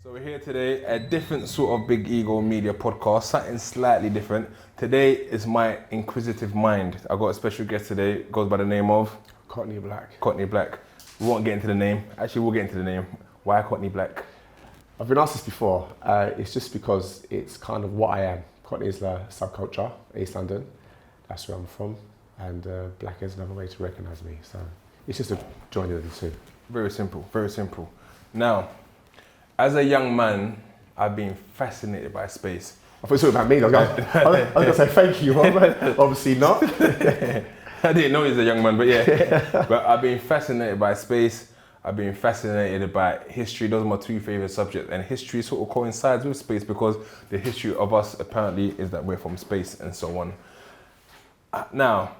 So we're here today, a different sort of Big Ego Media podcast, something slightly different. Today is my inquisitive mind. I got a special guest today, goes by the name of? Cockney Black. Cockney Black. We won't get into the name. Actually, we'll get into the name. Why Cockney Black? I've been asked this before. It's just because it's kind of what I am. Cockney is the subculture, East London. That's where I'm from. And Black is another way to recognise me. So it's just a joining of the two. Very simple, very simple. Now, as a young man, I've been fascinated by space. I thought you were talking about me. I was going to say thank you, but obviously not. I didn't know he was a young man, but yeah. But I've been fascinated by space. I've been fascinated by history. Those are my two favourite subjects. And history sort of coincides with space because the history of us apparently is that we're from space and so on. Now,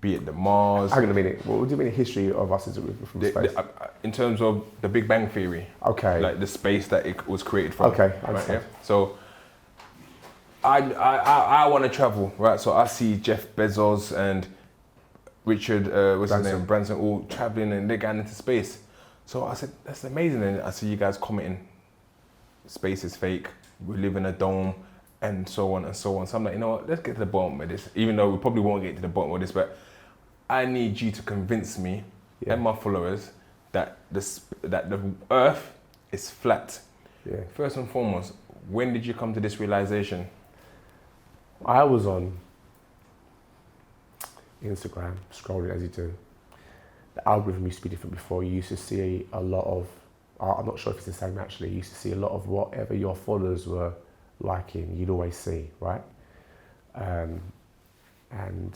be it the Mars. Hang on a minute. What do you mean the history of us is from space? In terms of the Big Bang Theory. Okay. Like the space that it was created from. Okay, I right, understand. yeah? So I want to travel, right? So I see Jeff Bezos and Richard, what's his name, Branson, all traveling and they're going into space. So I said, that's amazing. And I see you guys commenting, space is fake, we live in a dome, and so on and so on. So I'm like, you know what, let's get to the bottom of this. Even though we probably won't get to the bottom of this, but I need you to convince me and my followers that the Earth is flat. Yeah. First and foremost, when did you come to this realization? I was on Instagram, scrolling as you do. The algorithm used to be different before. You used to see a lot of, I'm not sure if it's the same actually, you used to see a lot of whatever your followers were liking, you'd always see, right? And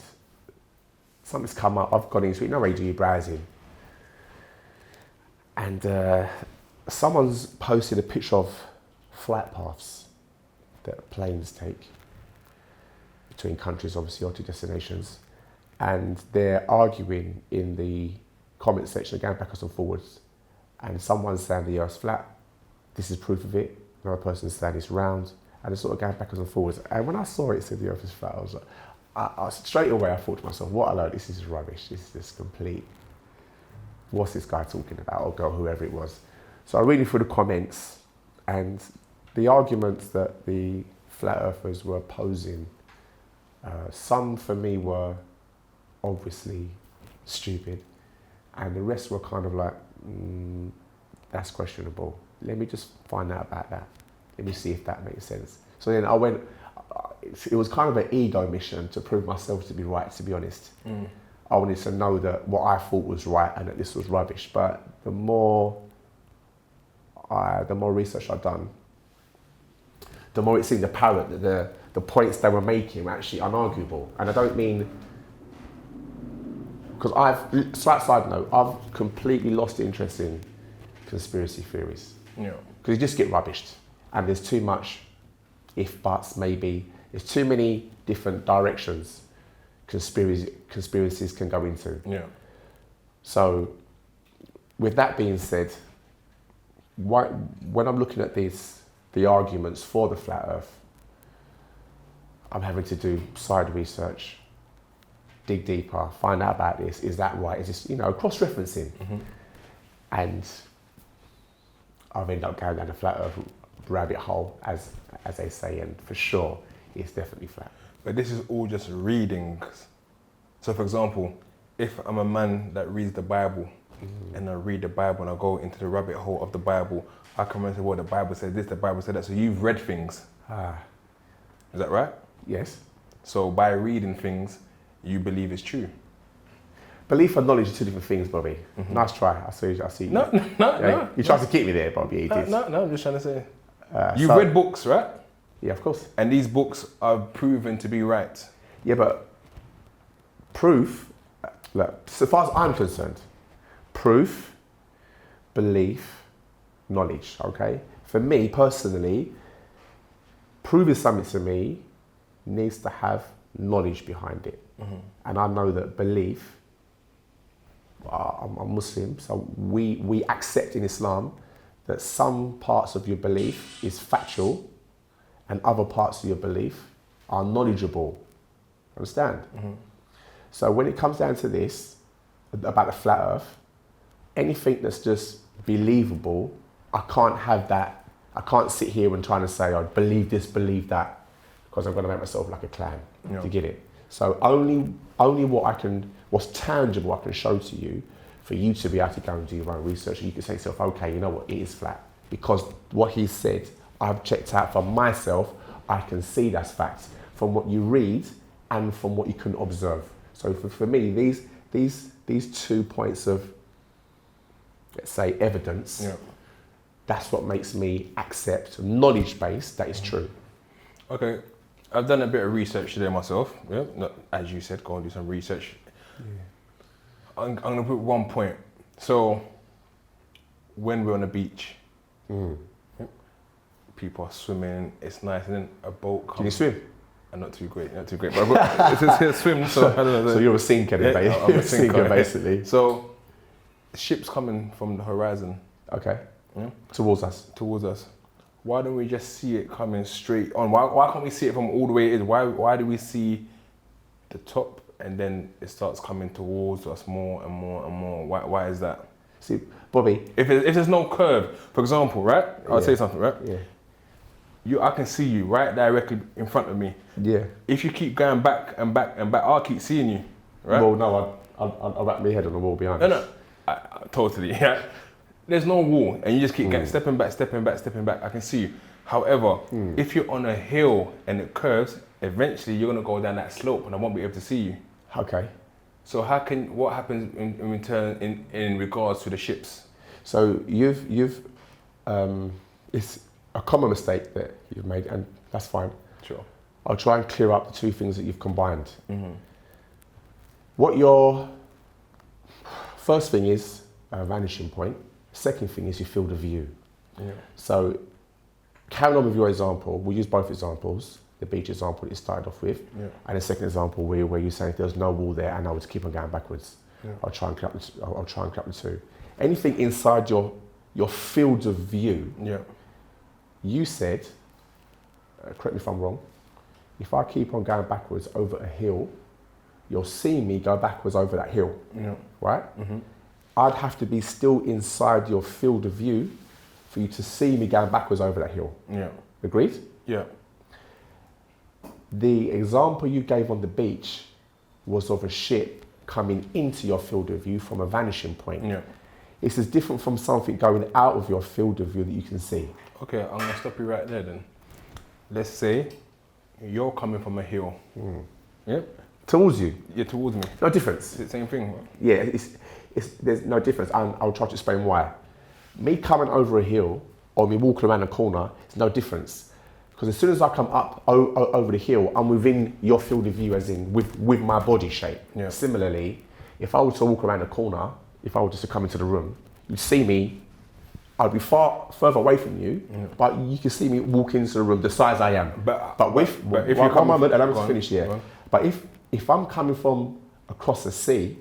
something's come up, I've gone into it, you know where you do your browsing. And someone's posted a picture of flight paths that planes take between countries, obviously, or to destinations. And they're arguing in the comment section, going backwards and forwards. And someone's saying the Earth's flat, this is proof of it. Another person's saying it's round. And they're sort of going backwards and forwards. And when I saw it said the Earth is flat, I was like, I straight away I thought to myself, what a load, this is rubbish. This is just complete, what's this guy talking about, or girl, whoever it was. So I read through the comments, and the arguments that the flat earthers were posing, some for me were obviously stupid, and the rest were kind of like, that's questionable. Let me just find out about that. Let me see if that makes sense. So then I went, it was kind of an ego mission to prove myself to be right, to be honest. I wanted to know that what I thought was right and that this was rubbish. But the more research I'd done, the more it seemed apparent that the points they were making were actually unarguable. And I don't mean, because slight side note, I've completely lost interest in conspiracy theories. Yeah. Because you just get rubbished. And there's too much if, buts, maybe. There's too many different directions conspiracies can go into. Yeah. So, with that being said, when I'm looking at the arguments for the flat Earth, I'm having to do side research, dig deeper, find out about this. Is that right? Is this, cross-referencing? Mm-hmm. And I've ended up going down the flat Earth rabbit hole, as they say, and for sure, it's definitely flat. But this is all just readings. So for example, if I'm a man that reads the Bible and I read the Bible and I go into the rabbit hole of the Bible, I can remember what the Bible said this, the Bible said that. So you've read things. Is that right? Yes. So by reading things, you believe it's true. Belief and knowledge are two different things, Bobby. Mm-hmm. Nice try. I see. No. You tried to keep me there, Bobby. No, I'm just trying to say. You've read books, right? Yeah, of course. And these books are proven to be right. Yeah, but proof, look, so far as I'm concerned, proof, belief, knowledge, okay? For me, personally, proving something to me needs to have knowledge behind it. Mm-hmm. And I know that belief, I'm Muslim, so we accept in Islam that some parts of your belief is factual and other parts of your belief are knowledgeable. Understand? Mm-hmm. So when it comes down to this, about the flat earth, anything that's just believable, I can't have that. I can't sit here and trying to say I believe this, believe that, because I'm going to make myself like a clown to get it. So only what's tangible I can show to you, for you to be able to go and do your own research. And you can say to yourself, okay, you know what, it is flat. Because what he said, I've checked out for myself, I can see that's fact from what you read and from what you can observe. So for me, these 2 points of, let's say, evidence, that's what makes me accept knowledge-based that is true. Okay, I've done a bit of research today myself. Yeah, as you said, go and do some research. Yeah. I'm going to put 1 point. So, when we're on the beach, people are swimming, it's nice, and then a boat comes. Can you swim? I'm not too great, but it says here swim, so I don't know. So you're a sinker, I'm a sinker, basically. So, ships coming from the horizon. Okay. Towards us. Why don't we just see it coming straight on? Why can't we see it from all the way it is? Why do we see the top and then it starts coming towards us more and more and more? Why is that? See, Bobby, if there's no curve, for example, right? I'll say something, right? Yeah. I can see you right directly in front of me. Yeah. If you keep going back and back and back, I'll keep seeing you, right? Well, no, I'll wrap my head on the wall behind. No, I totally. Yeah. There's no wall, and you just keep getting stepping back. I can see you. However, if you're on a hill and it curves, eventually you're gonna go down that slope, and I won't be able to see you. Okay. So what happens in return in regards to the ships? So it's a common mistake that you've made, and that's fine. Sure. I'll try and clear up the two things that you've combined. What your first thing is a vanishing point. Second thing is your field of view. Yeah. So carrying on with your example, we'll use both examples. The beach example that you started off with, and the second example where you're saying there's no wall there and I would keep on going backwards. I'll try and clear up the two. Anything inside your field of view, you said, correct me if I'm wrong, if I keep on going backwards over a hill, you'll see me go backwards over that hill, right? I'd have to be still inside your field of view for you to see me going backwards over that hill. Yeah. Agreed? Yeah. The example you gave on the beach was of a ship coming into your field of view from a vanishing point. Yeah. It's as different from something going out of your field of view that you can see. Okay, I'm gonna stop you right there then. Let's say you're coming from a hill. Yep. Towards you? Yeah, towards me. No difference. It's the same thing. Yeah, there's no difference, and I'll try to explain why. Me coming over a hill or me walking around a corner, it's no difference. Because as soon as I come up over the hill, I'm within your field of view, as in with my body shape. Yeah. Similarly, if I were to walk around a corner, if I were just to come into the room, you'd see me, I'd be far further away from you, but you can see me walk into the room the size I am. But if you come moment, and I'm just finished here. But if I'm coming from across the sea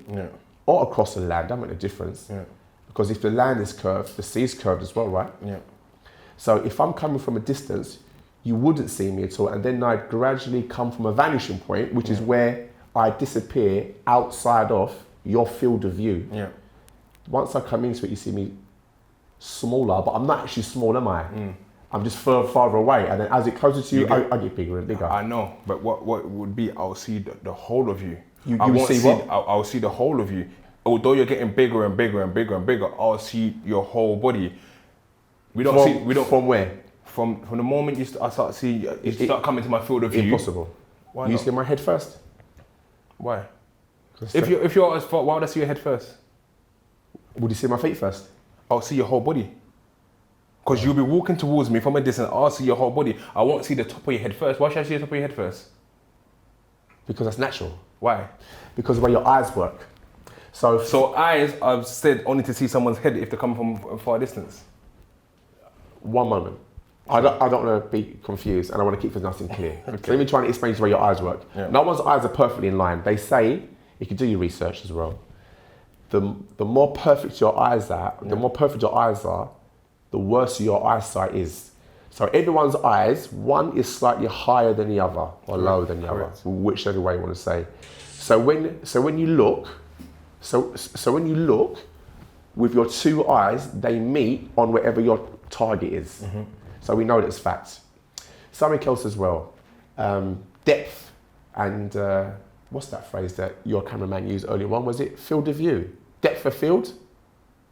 or across the land, that makes a difference. Yeah. Because if the land is curved, the sea is curved as well, right? Yeah. So if I'm coming from a distance, you wouldn't see me at all, and then I'd gradually come from a vanishing point, which is where I disappear outside of your field of view. Yeah. Once I come into it, you see me smaller, but I'm not actually small, am I? I'm just farther away, and then as it closer to you, I get bigger and bigger. I know, but what would be, I'll see the whole of you. I'll see the whole of you. Although you're getting bigger and bigger and bigger and bigger, I'll see your whole body. From where? From the moment I start seeing you start coming to my field of view. Impossible. Why you not? see my head first? Why? If you're as far, why would I see your head first? Would you see my feet first? I'll see your whole body. Because you'll be walking towards me from a distance, I'll see your whole body. I won't see the top of your head first. Why should I see the top of your head first? Because that's natural. Why? Because of the way your eyes work. So eyes, I've said only to see someone's head if they come from a far distance. One moment. I don't want to be confused, and I want to keep things nice and clear. Okay. So let me try and explain to you the way your eyes work. Yeah. No one's eyes are perfectly in line. They say, you can do your research as well, the more perfect your eyes are, the worse your eyesight is. So everyone's eyes, one is slightly higher than the other, or lower than the other, whichever way you want to say. So when you look with your two eyes, they meet on wherever your target is. So we know that's facts. Something else as well, depth and what's that phrase that your cameraman used earlier on? Was it field of view? Depth of field?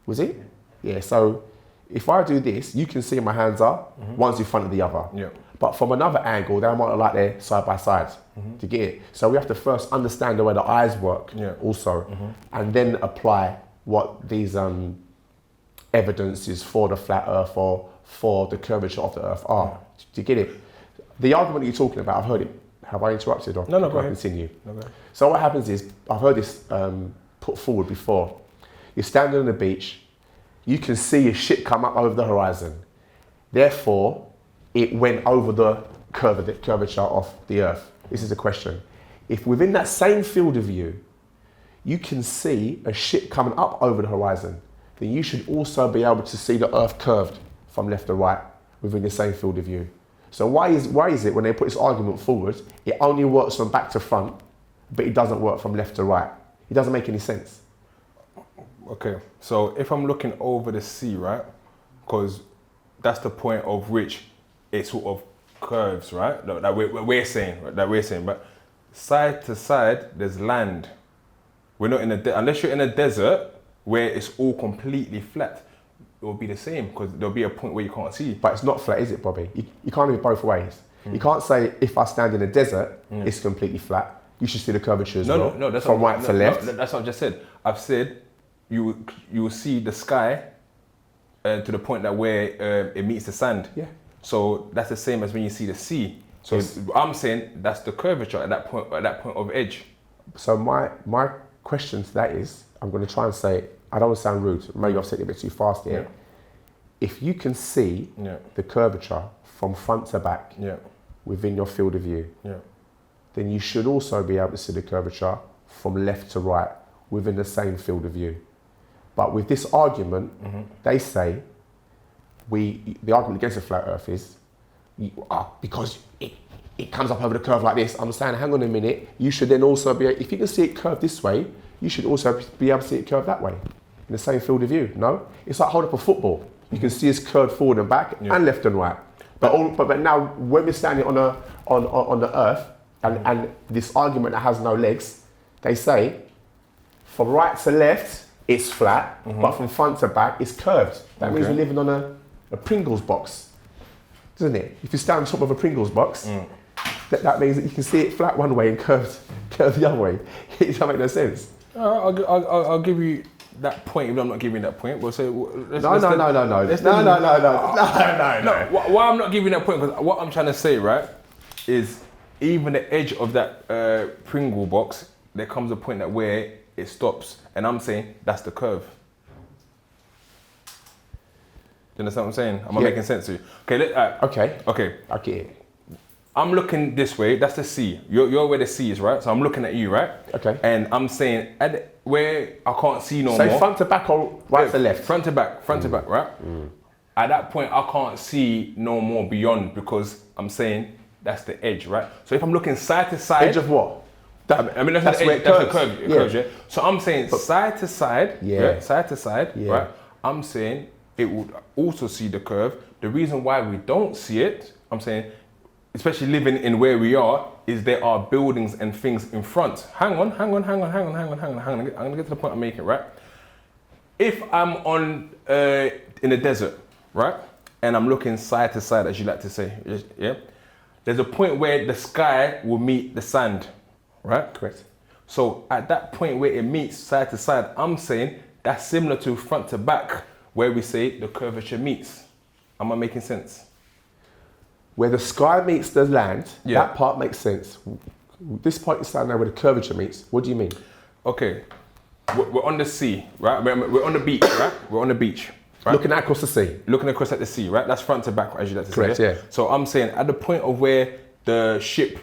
Was it? Yeah, so if I do this, you can see my hands are, one's in front of the other. Yeah. But from another angle, they might look like they're side by side to get it. So we have to first understand the way the eyes work also, and then apply what these evidences for the flat earth or for the curvature of the earth are. To get it. The argument you're talking about, I've heard it. Have I interrupted or no, go ahead. Continue? No, go ahead. So what happens is, I've heard this put forward before. You're standing on the beach, you can see a ship come up over the horizon. Therefore, it went over the curvature of the earth. This is the question. If within that same field of view, you can see a ship coming up over the horizon, then you should also be able to see the earth curved from left to right within the same field of view. So why is it when they put this argument forward, it only works from back to front, but it doesn't work from left to right? It doesn't make any sense. Okay, so if I'm looking over the sea, right? Because that's the point of which it sort of curves, right? That we're saying, but side to side, there's land. We're not in unless you're in a desert where it's all completely flat. It will be the same because there'll be a point where you can't see. But it's not flat, is it, Bobby? You can't do it both ways. You can't say if I stand in a desert, it's completely flat. You should see the curvature as well. No, that's from right to left. No, that's what I just said. I've said you will see the sky to the point that where it meets the sand. Yeah. So that's the same as when you see the sea. So I'm saying that's the curvature at that point of edge. So my question to that is, I'm going to try and say, I don't want to sound rude, maybe I've said it a bit too fast here. If you can see the curvature from front to back within your field of view, then you should also be able to see the curvature from left to right within the same field of view. But with this argument, they say, the argument against the flat earth is, because it comes up over the curve like this, I'm saying, hang on a minute, you should then also be, if you can see it curved this way, you should also be able to see it curved that way, in the same field of view, no? It's like holding up a football. You can see it's curved forward and back, and left and right. But now, when we're standing on the earth, and this argument that has no legs, they say, from right to left, it's flat, but from front to back, it's curved. That means we're living on a Pringles box, doesn't it? If you stand on top of a Pringles box, that means that you can see it flat one way and curved the other way. It doesn't make no sense. I'll give you that point, even though I'm not giving you that point. We'll say, no. Why I'm not giving that point, because what I'm trying to say, right, is even the edge of that Pringle box, there comes a point that where it stops, and I'm saying that's the curve. Do you understand what I'm saying? Am I making sense to you? Okay. Okay. I get it. I'm looking this way. That's the sea. You're where the sea is, right? So I'm looking at you, right? Okay. And I'm saying where I can't see no more. Say front to back or right to left? Front to back, right? At that point, I can't see no more beyond, because I'm saying that's the edge, right? So if I'm looking side to side. Edge of what? That's where it curves, yeah. So I'm saying side to side, right? I'm saying it would also see the curve. The reason why we don't see it, I'm saying, especially living in where we are, is there are buildings and things in front. Hang on. I'm gonna get to the point I'm making, right? If I'm in a desert, right? And I'm looking side to side, as you like to say, yeah? There's a point where the sky will meet the sand, right? Correct. So at that point where it meets side to side, I'm saying that's similar to front to back, where we say the curvature meets. Am I making sense? Where the sky meets the land, that part makes sense. This part you're standing there where the curvature meets, what do you mean? Okay, we're on the sea, right? We're on the beach, right? We're on the beach. Right? Looking across the sea. Looking across at the sea, right? That's front to back, as you like to say. Correct, yeah. So I'm saying at the point of where the ship,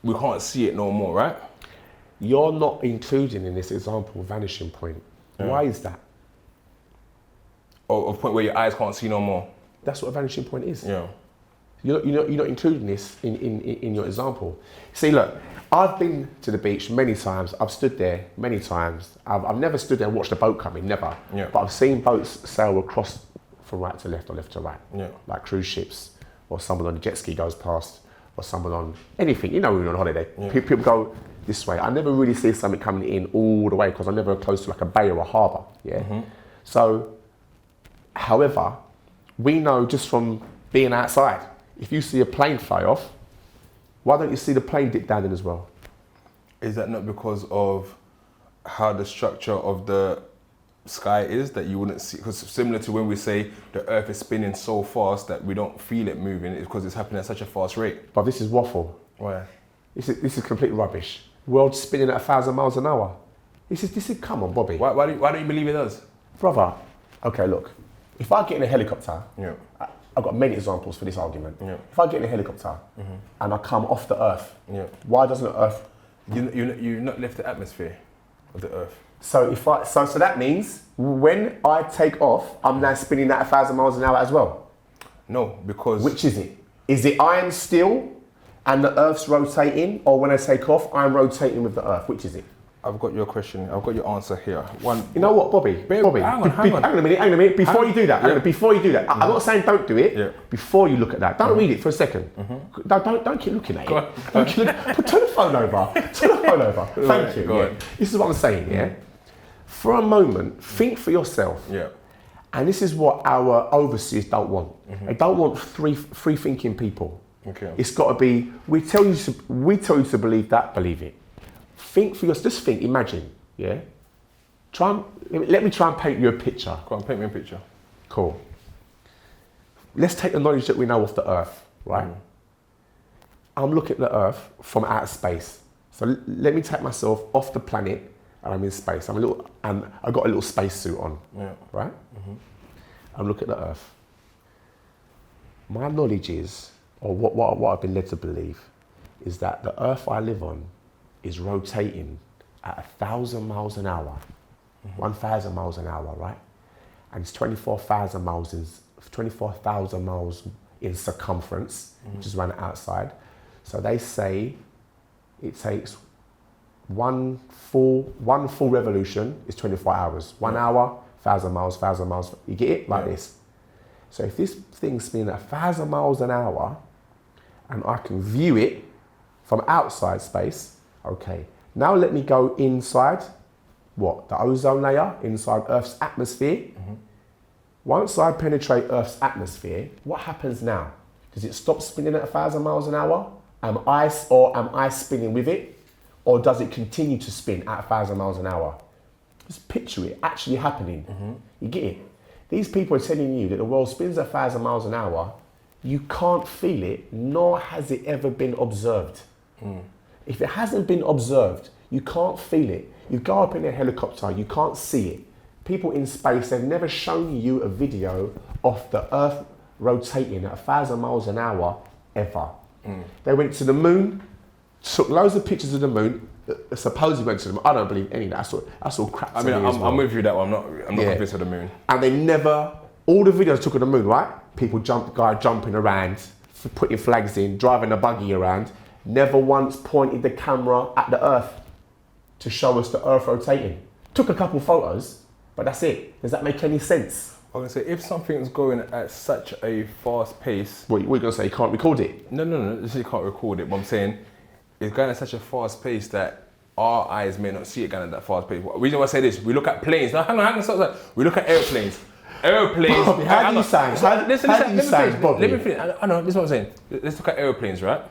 we can't see it no more, right? You're not including in this example vanishing point. Why is that? Or a point where your eyes can't see no more. That's what a vanishing point is. Yeah. You're not including this in your example. See, look, I've been to the beach many times. I've stood there many times. I've never stood there and watched a boat come in, never. Yeah. But I've seen boats sail across from right to left or left to right. Yeah. Like cruise ships, or someone on a jet ski goes past, or someone on anything. You know, when you're on holiday, people go this way. I never really see something coming in all the way because I'm never close to like a bay or a harbour. Yeah. So, however, we know just from being outside, if you see a plane fly off, why don't you see the plane dip down in as well? Is that not because of how the structure of the sky is that you wouldn't see? Because similar to when we say the Earth is spinning so fast that we don't feel it moving, it's because it's happening at such a fast rate. But this is waffle. Why? This is complete rubbish. World's spinning at 1,000 miles an hour. This is come on, Bobby. Why don't you believe it does? Brother, okay, look. If I get in a helicopter, Yeah. I've got many examples for this argument. Yeah. If I get in a helicopter and I come off the Earth, Yeah. why doesn't the Earth? You not left the atmosphere of the Earth. So so that means when I take off, I'm now spinning at 1,000 miles an hour as well. No, because Which is it? Is it I am still and the Earth's rotating, or when I take off, I'm rotating with the Earth? Which is it? I've got your question. I've got your answer here. You know what, Bobby? Bobby, hang on. hang on a minute. Before you do that, I'm not saying don't do it. Yeah. Before you look at that, don't read it for a second. Don't keep looking at it. Don't keep turn the phone over. Thank you. Go on. This is what I'm saying. Yeah. For a moment, think for yourself. Yeah. And this is what our overseers don't want. They don't want free thinking people. Okay. It's got to be. We tell you to believe that. Believe it. Think for yourself. Just think. Imagine. Yeah. Let me try and paint you a picture. Go on, paint me a picture. Cool. Let's take the knowledge that we know of the Earth, right? I'm looking at the Earth from outer space. So let me take myself off the planet and I'm in space. I've got a little space suit on, right? I'm looking at the Earth. My knowledge is, or what I've been led to believe, is that the Earth I live on is rotating at 1,000 miles an hour, 1,000 miles an hour, right? And it's 24,000 miles in circumference, which is around the outside. So they say it takes one full revolution is 24 hours. 1 hour, 1,000 miles. You get it? Like this. So if this thing's spinning at 1,000 miles an hour and I can view it from outside space, okay. Now let me go inside, the ozone layer, inside Earth's atmosphere. Once I penetrate Earth's atmosphere, what happens now? Does it stop spinning at 1,000 miles an hour? Am I spinning with it? Or does it continue to spin at 1,000 miles an hour? Just picture it actually happening. You get it? These people are telling you that the world spins at 1,000 miles an hour. You can't feel it, nor has it ever been observed. If it hasn't been observed, you can't feel it. You go up in a helicopter, you can't see it. People in space, they've never shown you a video of the Earth rotating at 1,000 miles an hour ever. They went to the moon, took loads of pictures of the moon, supposedly went to the moon. I don't believe any of that. That's all crap. I mean, I'm with you that one. I'm not convinced of the moon. And they never, all the videos took of the moon, right? People jumping around, putting flags in, driving a buggy around, never once pointed the camera at the Earth to show us the Earth rotating. Took a couple photos, but that's it. Does that make any sense? I was going to say, if something's going at such a fast pace... What are you going to say? You can't record it? No. You can't record it. But I'm saying, it's going at such a fast pace that our eyes may not see it going at that fast pace. The reason why I say this, we look at planes. Now, hang on, stop. We look at airplanes. Bobby, how do you sound? Listen, Bobby? Let me finish. I know, this is what I'm saying. Let's look at airplanes, right?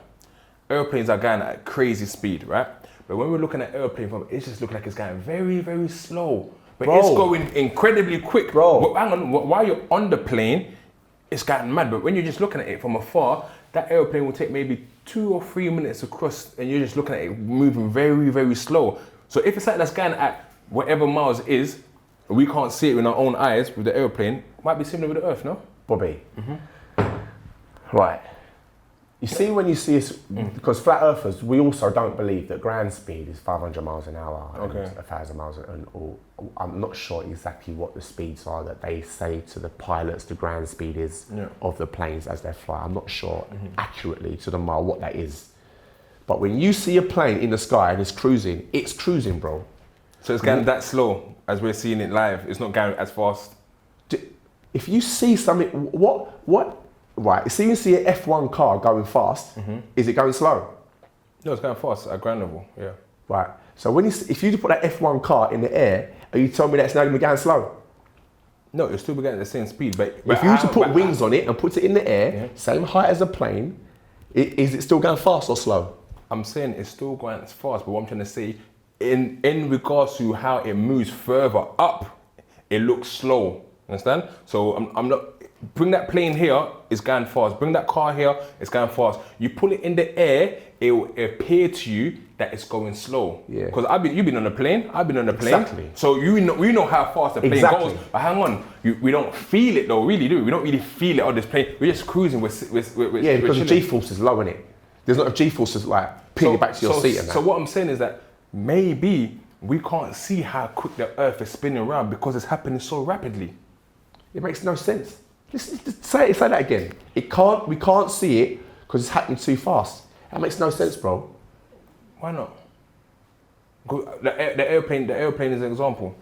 Airplanes are going at crazy speed, right? But when we're looking at airplane, it's just looking like it's going very, very slow. But it's going incredibly quick. But hang on, while you're on the plane, it's gotten mad. But when you're just looking at it from afar, that airplane will take maybe 2 or 3 minutes to cross, and you're just looking at it moving very, very slow. So if it's something that's going at whatever miles it is, we can't see it with our own eyes with the airplane, it might be similar with the Earth, no? Bobby. Right. You see when you see us, because flat earthers, we also don't believe that ground speed is 500 miles an hour and 1,000 miles or I'm not sure exactly what the speeds are that they say to the pilots the ground speed is of the planes as they fly. I'm not sure accurately to the mile what that is. But when you see a plane in the sky and it's cruising, bro. So it's going that slow as we're seeing it live. It's not going as fast. if you see something, right, so you see an F1 car going fast, is it going slow? No, it's going fast at ground level, yeah. Right, so if you put that F1 car in the air, are you telling me that's now going to be going slow? No, it'll still be getting the same speed, but if you were to put wings on it and put it in the air, same height as a plane, is it still going fast or slow? I'm saying it's still going fast, but what I'm trying to say, in regards to how it moves further up, it looks slow. Understand? So I'm not. Bring that plane here, it's going fast. Bring that car here, it's going fast. You pull it in the air, it will appear to you that it's going slow. Yeah. Because you've been on a plane, I've been on a plane. Exactly. So we know how fast the plane goes. But hang on, we don't feel it though, really, do we? We don't really feel it on this plane. We're just cruising with yeah, because the G-force is low, isn't it? There's not a G-force that's like pin you back to your seat and that. So what I'm saying is that maybe we can't see how quick the Earth is spinning around because it's happening so rapidly. It makes no sense. Just say that again. We can't see it because it's happening too fast. That makes no sense, bro. Why not? The airplane is an example.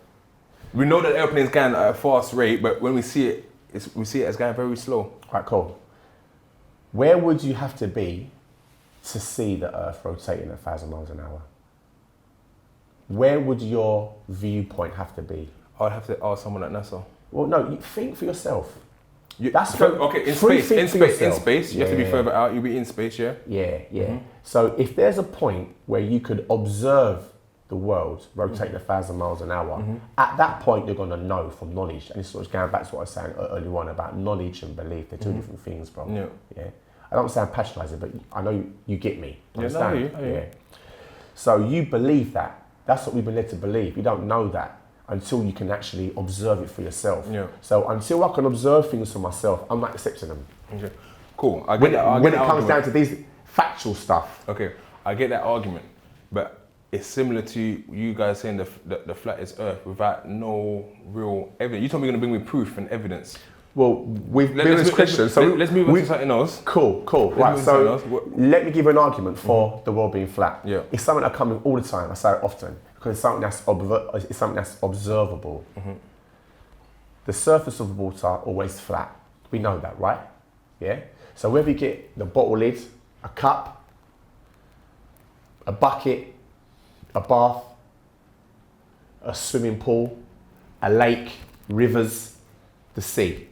We know that the airplane is going at a fast rate, but when we see it, we see it as going very slow. Right, cool. Where would you have to be to see the Earth rotating at 1,000 miles an hour? Where would your viewpoint have to be? I'd have to ask someone at NASA. Well, no, you think for yourself. In space, you have to be further out. You'll be in space, yeah. Yeah. So if there's a point where you could observe the world rotating 1,000 miles an hour, at that point you're gonna know from knowledge. And this was going back to what I was saying earlier on about knowledge and belief. They're two different things, bro. Yeah. I don't sound patronising, but I know you get me. Understand? Yeah. So you believe that. That's what we've been led to believe. You don't know that until you can actually observe it for yourself. Yeah. So until I can observe things for myself, I'm not accepting them. Okay. Cool. When it comes down to these factual stuff. Okay, I get that argument, but it's similar to you guys saying the flat is Earth without no real evidence. You told me you're gonna bring me proof and evidence. Well, we've been as Christians, so let's move on to something else. Cool. Right, so let me give you an argument for the world being flat. Yeah. It's something that comes all the time. I say it often because it's something that's observable. The surface of the water always flat. We know that, right? Yeah. So whether you get the bottle lid, a cup, a bucket, a bath, a swimming pool, a lake, rivers, the sea.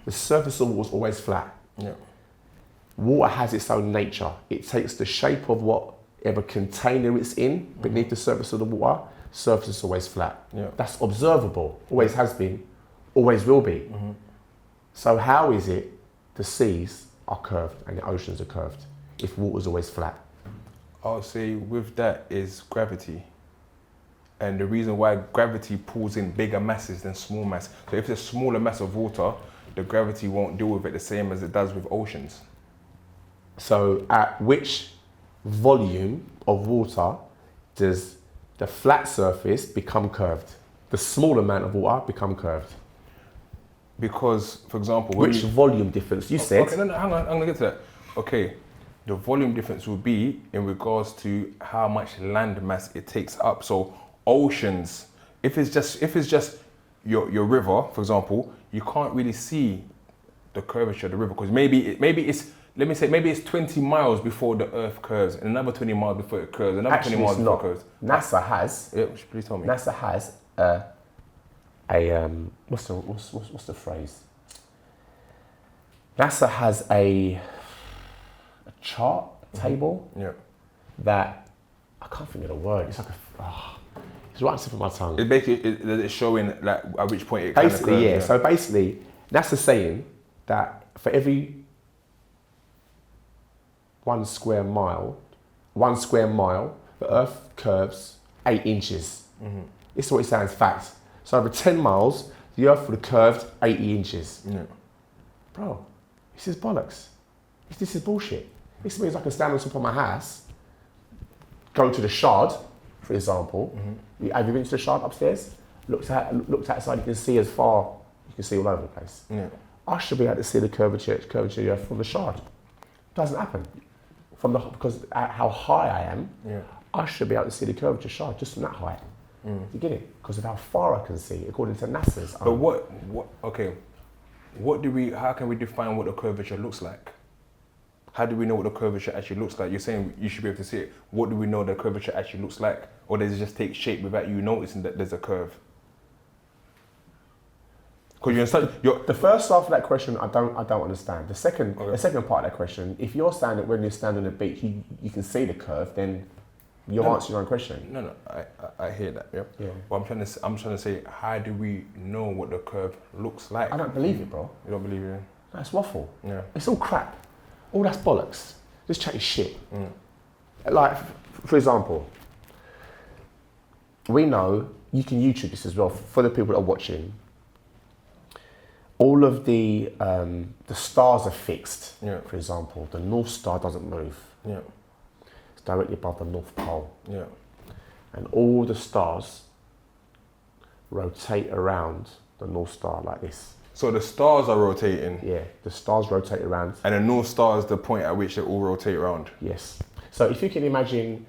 The surface of the water is always flat. Yeah. Water has its own nature. It takes the shape of whatever container it's in beneath the surface of the water. Surface is always flat. Yeah. That's observable. Always has been. Always will be. So how is it the seas are curved and the oceans are curved if water's always flat? I'll say with that is gravity. And the reason why gravity pulls in bigger masses than small mass. So if there's a smaller mass of water, the gravity won't deal with it the same as it does with oceans. So at which volume of water does the flat surface become curved? The small amount of water become curved? Because, for example... Which volume difference? You said... Okay, no, hang on, I'm gonna get to that. Okay, the volume difference will be in regards to how much land mass it takes up. So oceans, if it's just your river, for example, you can't really see the curvature of the river because maybe it's 20 miles before the Earth curves, and another 20 miles before it curves, another 20 miles before it curves. NASA has. Yeah, please tell me. NASA has what's the phrase? NASA has a chart, a table. Yeah. That I can't think of the word. It's like it's right on the tip of my tongue. It basically it's showing like at which point it basically curves, yeah. So basically, NASA's saying that for every 1 square mile, the Earth curves 8 inches. This is what it sounds fact. So over 10 miles, the Earth would have curved 80 inches. Yeah. Bro, this is bollocks. This is bullshit. This means I can stand on top of my house, go to the Shard, for example. Have you been to the Shard upstairs? Looked outside, you can see as far, you can see all over the place. Yeah. I should be able to see the curvature of the Earth from the Shard. It doesn't happen. Because at how high I am, I should be able to see the curvature of the Shard just from that height. You get it? Because of how far I can see, according to NASA's. But what? Okay. How can we define what the curvature looks like? How do we know what the curvature actually looks like? You're saying you should be able to see it. What do we know the curvature actually looks like? Or does it just take shape without you noticing that there's a curve? Because the first half of that question, I don't understand. The second part of that question, if you're standing when you're standing on the beach, you can see the curve, then you're answering your own question. No, I hear that. Yep. Yeah. But I'm trying to say, how do we know what the curve looks like? I don't believe it, bro. You don't believe it? That's waffle. Yeah. It's all crap. All that's bollocks. Just chatting shit. Like, for example, we know, you can YouTube this as well, for the people that are watching, all of the stars are fixed. Yeah. For example, the North Star doesn't move. Yeah. It's directly above the North Pole. Yeah. And all the stars rotate around the North Star like this. So the stars are rotating. Yeah, the stars rotate around. And the North Star is the point at which they all rotate around. Yes. So if you can imagine,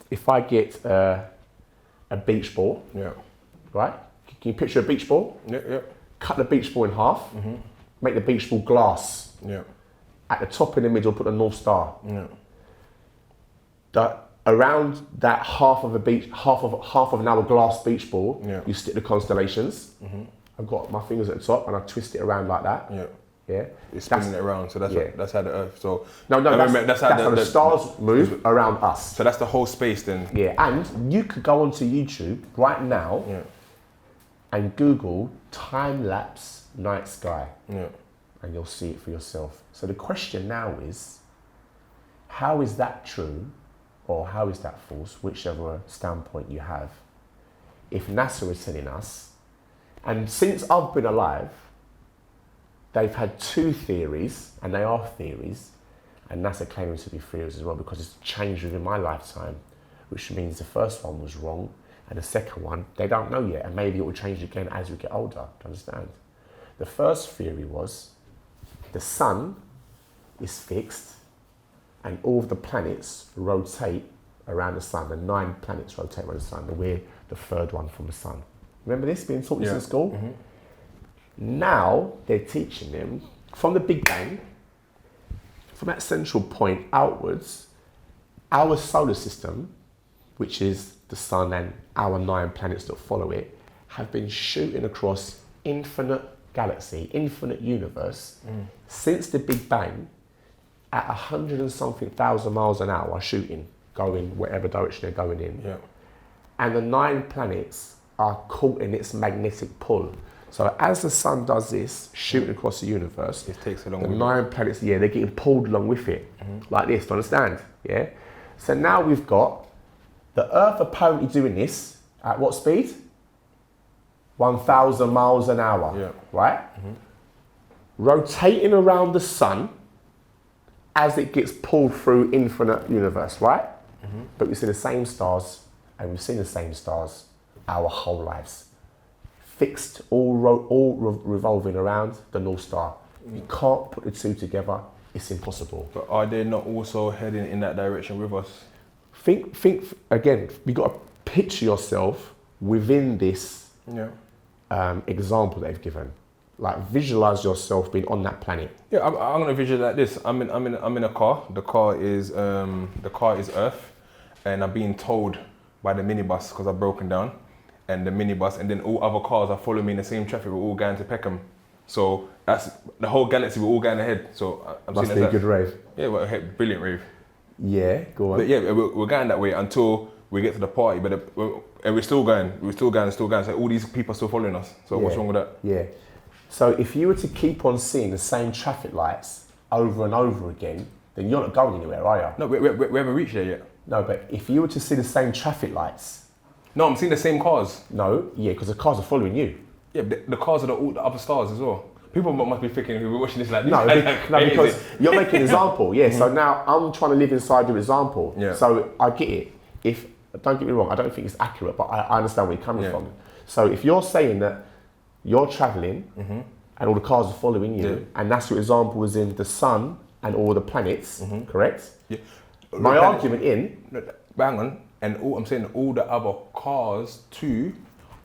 if I get a beach ball, yeah, right? Can you picture a beach ball? Yeah, yeah. Cut the beach ball in half, make the beach ball glass. Yeah. At the top in the middle, put the North Star. Yeah. Around that half of an hour glass beach ball, yeah, you stick the constellations. I've got my fingers at the top and I twist it around like that. Yeah. Yeah. You're spinning it around, so that's how the Earth. So that's how the stars move around us. So that's the whole space then. Yeah, and you could go onto YouTube right now and Google time-lapse night sky. Yeah. And you'll see it for yourself. So the question now is, how is that true or how is that false, whichever standpoint you have, if NASA is telling us, and since I've been alive, they've had two theories, and they are theories, and NASA claiming to be theories as well because it's changed within my lifetime, which means the first one was wrong, and the second one, they don't know yet, and maybe it will change again as we get older, do you understand? The first theory was the sun is fixed and all of the planets rotate around the sun. The 9 planets rotate around the sun, and we're the third one from the sun. Remember this being taught this in school? Now they're teaching them from the Big Bang, from that central point outwards, our solar system, which is the sun and our 9 planets that follow it, have been shooting across infinite galaxy, infinite universe, since the Big Bang at 100 and something thousand miles an hour shooting, going whatever direction they're going in. Yeah. And the 9 planets are caught in its magnetic pull. So as the sun does this, shooting across the universe, it takes along the with 9 planets, they're getting pulled along with it, like this, do you understand? Yeah. So now we've got the Earth apparently doing this at what speed? 1,000 miles an hour, right? Rotating around the sun as it gets pulled through infinite universe, right? But we see the same stars, and we've seen the same stars our whole lives. Fixed, all revolving around the North Star. You can't put the two together, it's impossible. But are they not also heading in that direction with us? Think again, you got to picture yourself within this example they've given. Like visualize yourself being on that planet. Yeah, I'm gonna visualize like this. I'm in a car. The car is Earth, and I'm being towed by the minibus because I've broken down, and the minibus, and then all other cars are following me in the same traffic. We're all going to Peckham, so that's the whole galaxy. We're all going ahead. So I'm must be a good rave. Yeah, well, hey, brilliant rave. Yeah, go on. But yeah, we're going that way until we get to the party. But and we're still going. So all these people are still following us. So what's wrong with that? Yeah. So if you were to keep on seeing the same traffic lights over and over again, then you're not going anywhere, are you? No, we haven't reached there yet. No, but if you were to see the same traffic lights... No, I'm seeing the same cars. No, yeah, because the cars are following you. Yeah, but the cars are all the other stars as well. People must be thinking we're watching this like this. No, because you're making an example, So now I'm trying to live inside your example. Yeah. So I get it. Don't get me wrong, I don't think it's accurate, but I understand where you're coming from. So if you're saying that you're traveling and all the cars are following you, and that's your example was in the sun and all the planets, correct? Yeah. My argument hang on, and I'm saying all the other cars too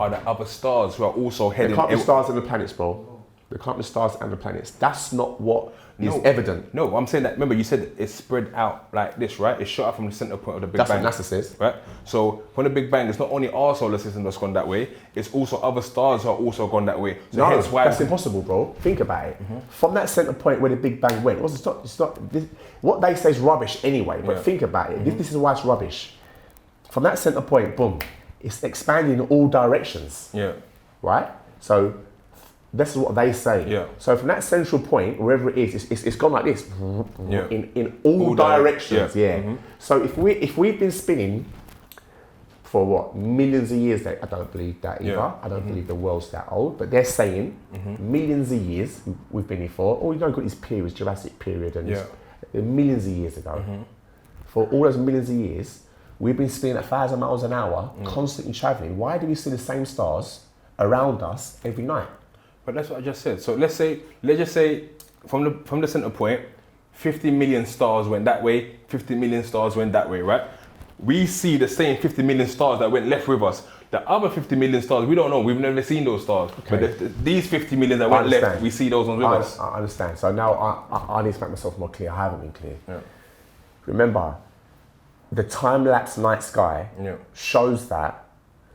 are the other stars who are also heading. There can't be stars and the planets, bro. There can't be stars and the planets. That's not what is evident. No, I'm saying that, remember you said it's spread out like this, right? It's shot out from the center point of the Big Bang. That's what NASA says. Right? So from the Big Bang, it's not only our solar system that's gone that way, it's also other stars are also gone that way. So no, hence why that's impossible, bro. Think about it. From that center point where the Big Bang went, it's not this, what they say is rubbish anyway, but think about it. This is why it's rubbish. From that center point, boom, it's expanding in all directions. Yeah. Right? So this is what they say. Yeah. So from that central point, wherever it is, it's gone like this. Yeah. In all directions. Yeah. So if we've been spinning for what, millions of years, I don't believe that either. I don't believe the world's that old, but they're saying millions of years we've been here for. All you know, got these periods, Jurassic period, and millions of years ago. For all those millions of years, we've been spinning at 1,000 miles an hour, constantly traveling. Why do we see the same stars around us every night? But that's what I just said. So let's just say from the center point, 50 million stars went that way, 50 million stars went that way, right? We see the same 50 million stars that went left with us. The other 50 million stars, we don't know. We've never seen those stars. Okay. But these 50 million that went left, we see those ones with us. I understand. So now I need to make myself more clear. I haven't been clear. Yeah. Remember, the time-lapse night sky shows that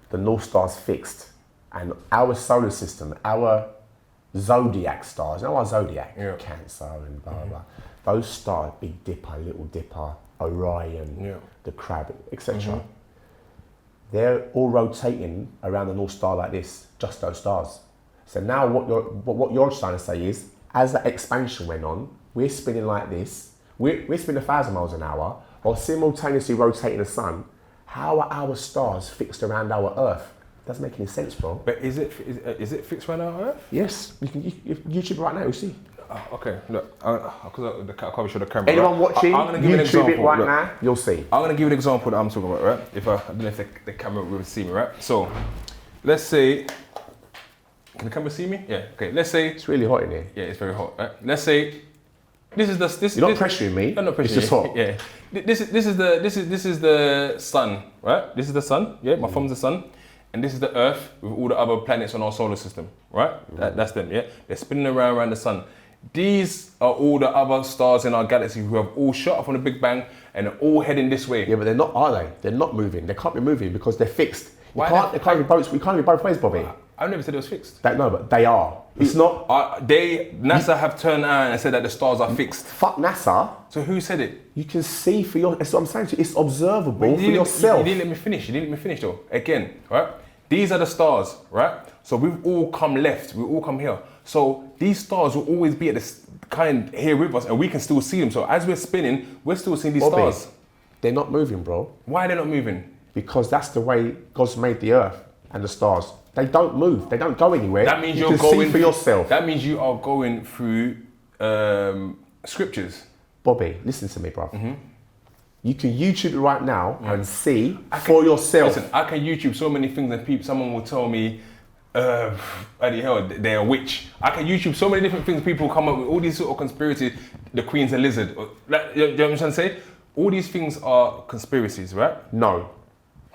the North Star's fixed, and our solar system, our zodiac stars, now our zodiac, Cancer and blah, blah, blah, those stars, Big Dipper, Little Dipper, Orion, the Crab, etc. They're all rotating around the North Star like this, just those stars. So now what you're trying to say is, as that expansion went on, we're spinning like this, we're spinning 1,000 miles an hour, while simultaneously rotating the sun. How are our stars fixed around our Earth? Doesn't make any sense, bro. But is it fixed around our Earth? Yes, you can YouTube it right now, you'll see. Okay, look, because I can't show the camera. Anyone watching, I'm gonna give an example. It right now, you'll see. I'm gonna give an example that I'm talking about, right? I don't know if the camera will see me, right? So, let's say, can the camera see me? Yeah. Okay. Let's say it's really hot in here. Yeah, it's very hot. Right? Let's say this is the. You're not pressuring me. I'm not pressuring. It's just hot. Yeah. This is the sun, right? This is the sun. Yeah. My thumb's the sun. And this is the Earth with all the other planets on our solar system, right? That's them, yeah? They're spinning around the sun. These are all the other stars in our galaxy who have all shot up from the Big Bang and are all heading this way. Yeah, but they're not, are they? They're not moving. They can't be moving because they're fixed. We can't be both ways, Bobby. I've never said it was fixed. No, but they are. It's not. NASA have turned around and said that the stars are fixed. Fuck NASA. So who said it? You can see for your. That's what I'm saying to you. It's observable for yourself. You didn't let me finish though. Again, right? These are the stars, right? So we've all come left. We all come here. So these stars will always be at this kind here with us, and we can still see them. So as we're spinning, we're still seeing these stars. They're not moving, bro. Why are they not moving? Because that's the way God's made the Earth and the stars. They don't move. They don't go anywhere. That means you you're can going see for yourself. That means you are going through scriptures. Bobby, listen to me, bro. You can YouTube it right now and see for yourself. Listen, I can YouTube so many things, and someone will tell me, bloody hell, they're a witch. I can YouTube so many different things. People come up with all these sort of conspiracies. The Queen's a lizard. Like, you know what I'm trying to say? All these things are conspiracies, right? No.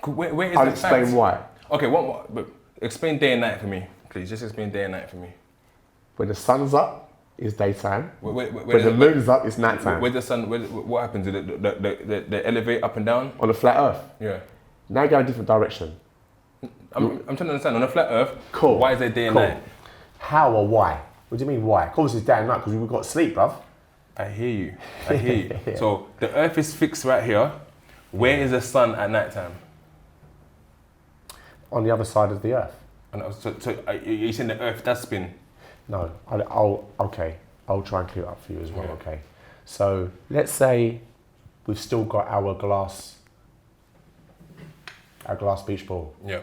Where is I'll the explain fact? why. Okay, but explain day and night for me, please. Just explain day and night for me. When the sun's up, it's daytime. When the moon's up, it's nighttime. Where the sun, what happens? They elevate up and down? On a flat Earth. Yeah. Now go in a different direction. I'm trying to understand. On a flat Earth, cool. Why is there day and night? How or why? What do you mean why? Of course it's day and night because we've got sleep, bruv. I hear you. Yeah. So the Earth is fixed right here. Where is the sun at night time? On the other side of the Earth. So you're saying the Earth does spin? No, I'll try and clear it up for you as well, okay? So let's say we've still got our glass beach ball. Yeah.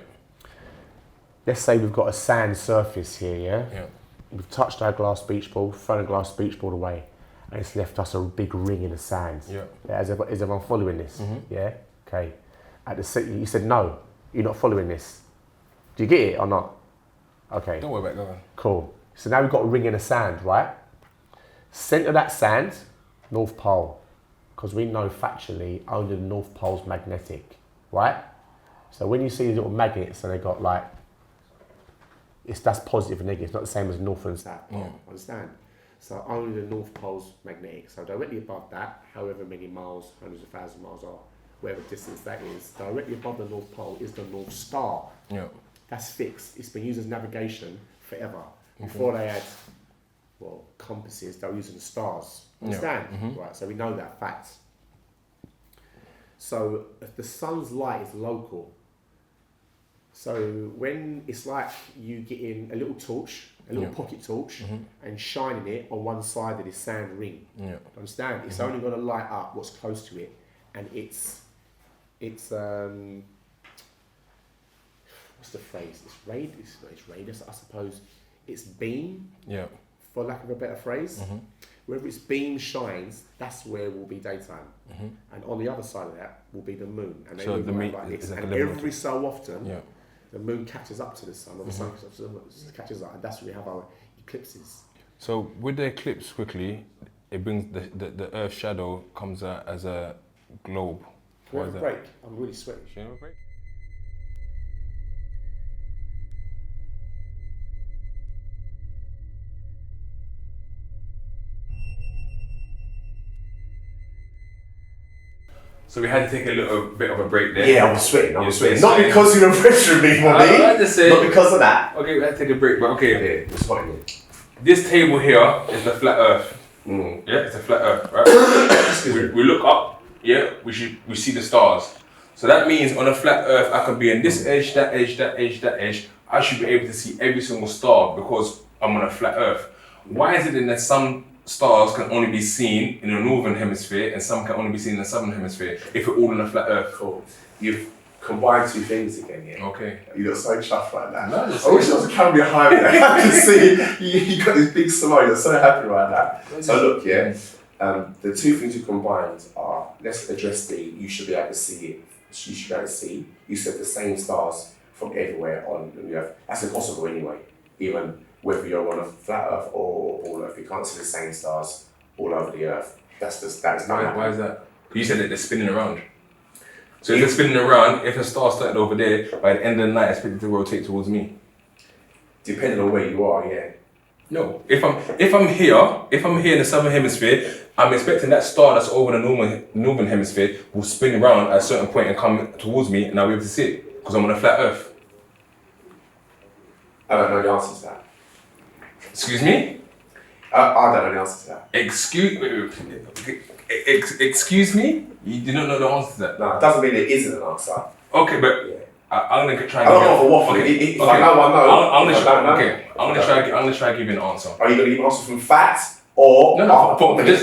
Let's say we've got a sand surface here, yeah? Yeah. We've touched our glass beach ball, thrown a glass beach ball away, and it's left us a big ring in the sand. Yeah. Is everyone following this? Yeah? Okay. You said no, you're not following this. Do you get it or not? Okay. Don't worry about it, go on. Cool. So now we've got a ring in the sand, right? Centre of that sand, North Pole. Because we know factually only the North Pole's magnetic, right? So when you see these little magnets and they've got like that's positive and negative. It's not the same as north and south pole. Understand? So only the North Pole's magnetic. So directly above that, however many miles, hundreds of thousands of miles or whatever distance that is, directly above the North Pole is the North Star. Yeah. That's fixed. It's been used as navigation forever. Before they had, compasses, they were using the stars. Understand? Right, so we know that fact. So if the sun's light is local. So when it's like you get in a little torch, a little pocket torch, and shining it on one side of this sand ring. Understand? It's only going to light up what's close to it, and it's what's the phrase? It's radius, I suppose. It's beam. Yeah. For lack of a better phrase. Wherever its beam shines, that's where will be daytime. And on the other side of that will be the moon. And they move around like this. And every so often, the moon catches up to the sun, or the sun catches up, and that's where we have our eclipses. So with the eclipse, quickly, it brings the Earth's shadow comes out as a globe. Can we have a break? I'm really sweaty. Should we have a break? So we had to take a little bit of a break there. Yeah, I was sweating. Not because you were pressuring me, Mommy. Not because of that. Okay, we had to take a break, but okay. Yeah, it's sweating. This table here is the flat Earth. Yeah, it's a flat Earth, right? we look up, we see the stars. So that means on a flat Earth, I can be in this edge, that edge, that edge, that edge. I should be able to see every single star because I'm on a flat Earth. Why is it then that some stars can only be seen in the northern hemisphere and some can only be seen in the southern hemisphere if we're all on a flat Earth? Cool. You've combined two things again, yeah? Okay. You look so chuffed right now. No, I wish there was a camera behind me. I can see you got this big smile. You're so happy right now. So look, the two things you combined are, let's address you should be able to see it. You should be able to see. You said the same stars from everywhere on the Earth. That's impossible anyway. Even whether you're on a flat Earth or ball Earth, you can't see the same stars all over the Earth. That is not. Why is that? You said that they're spinning around. So if they're spinning around, if a star started over there, by the end of the night, it's expected to rotate towards me. Depending on where you are, yeah. No, if I'm here in the southern hemisphere, I'm expecting that star that's over the northern hemisphere will spin around at a certain point and come towards me, and I'll be able to see it because I'm on a flat Earth. I don't know the answer to that. Excuse me? I don't know the answer to that. Excuse me? You do not know the answer to that? No, it doesn't mean there isn't an answer. Okay, but I'm gonna try and I don't know for waffling. If I know, I know. I'm gonna try and give you an answer. Are you gonna give an answer from fact or no,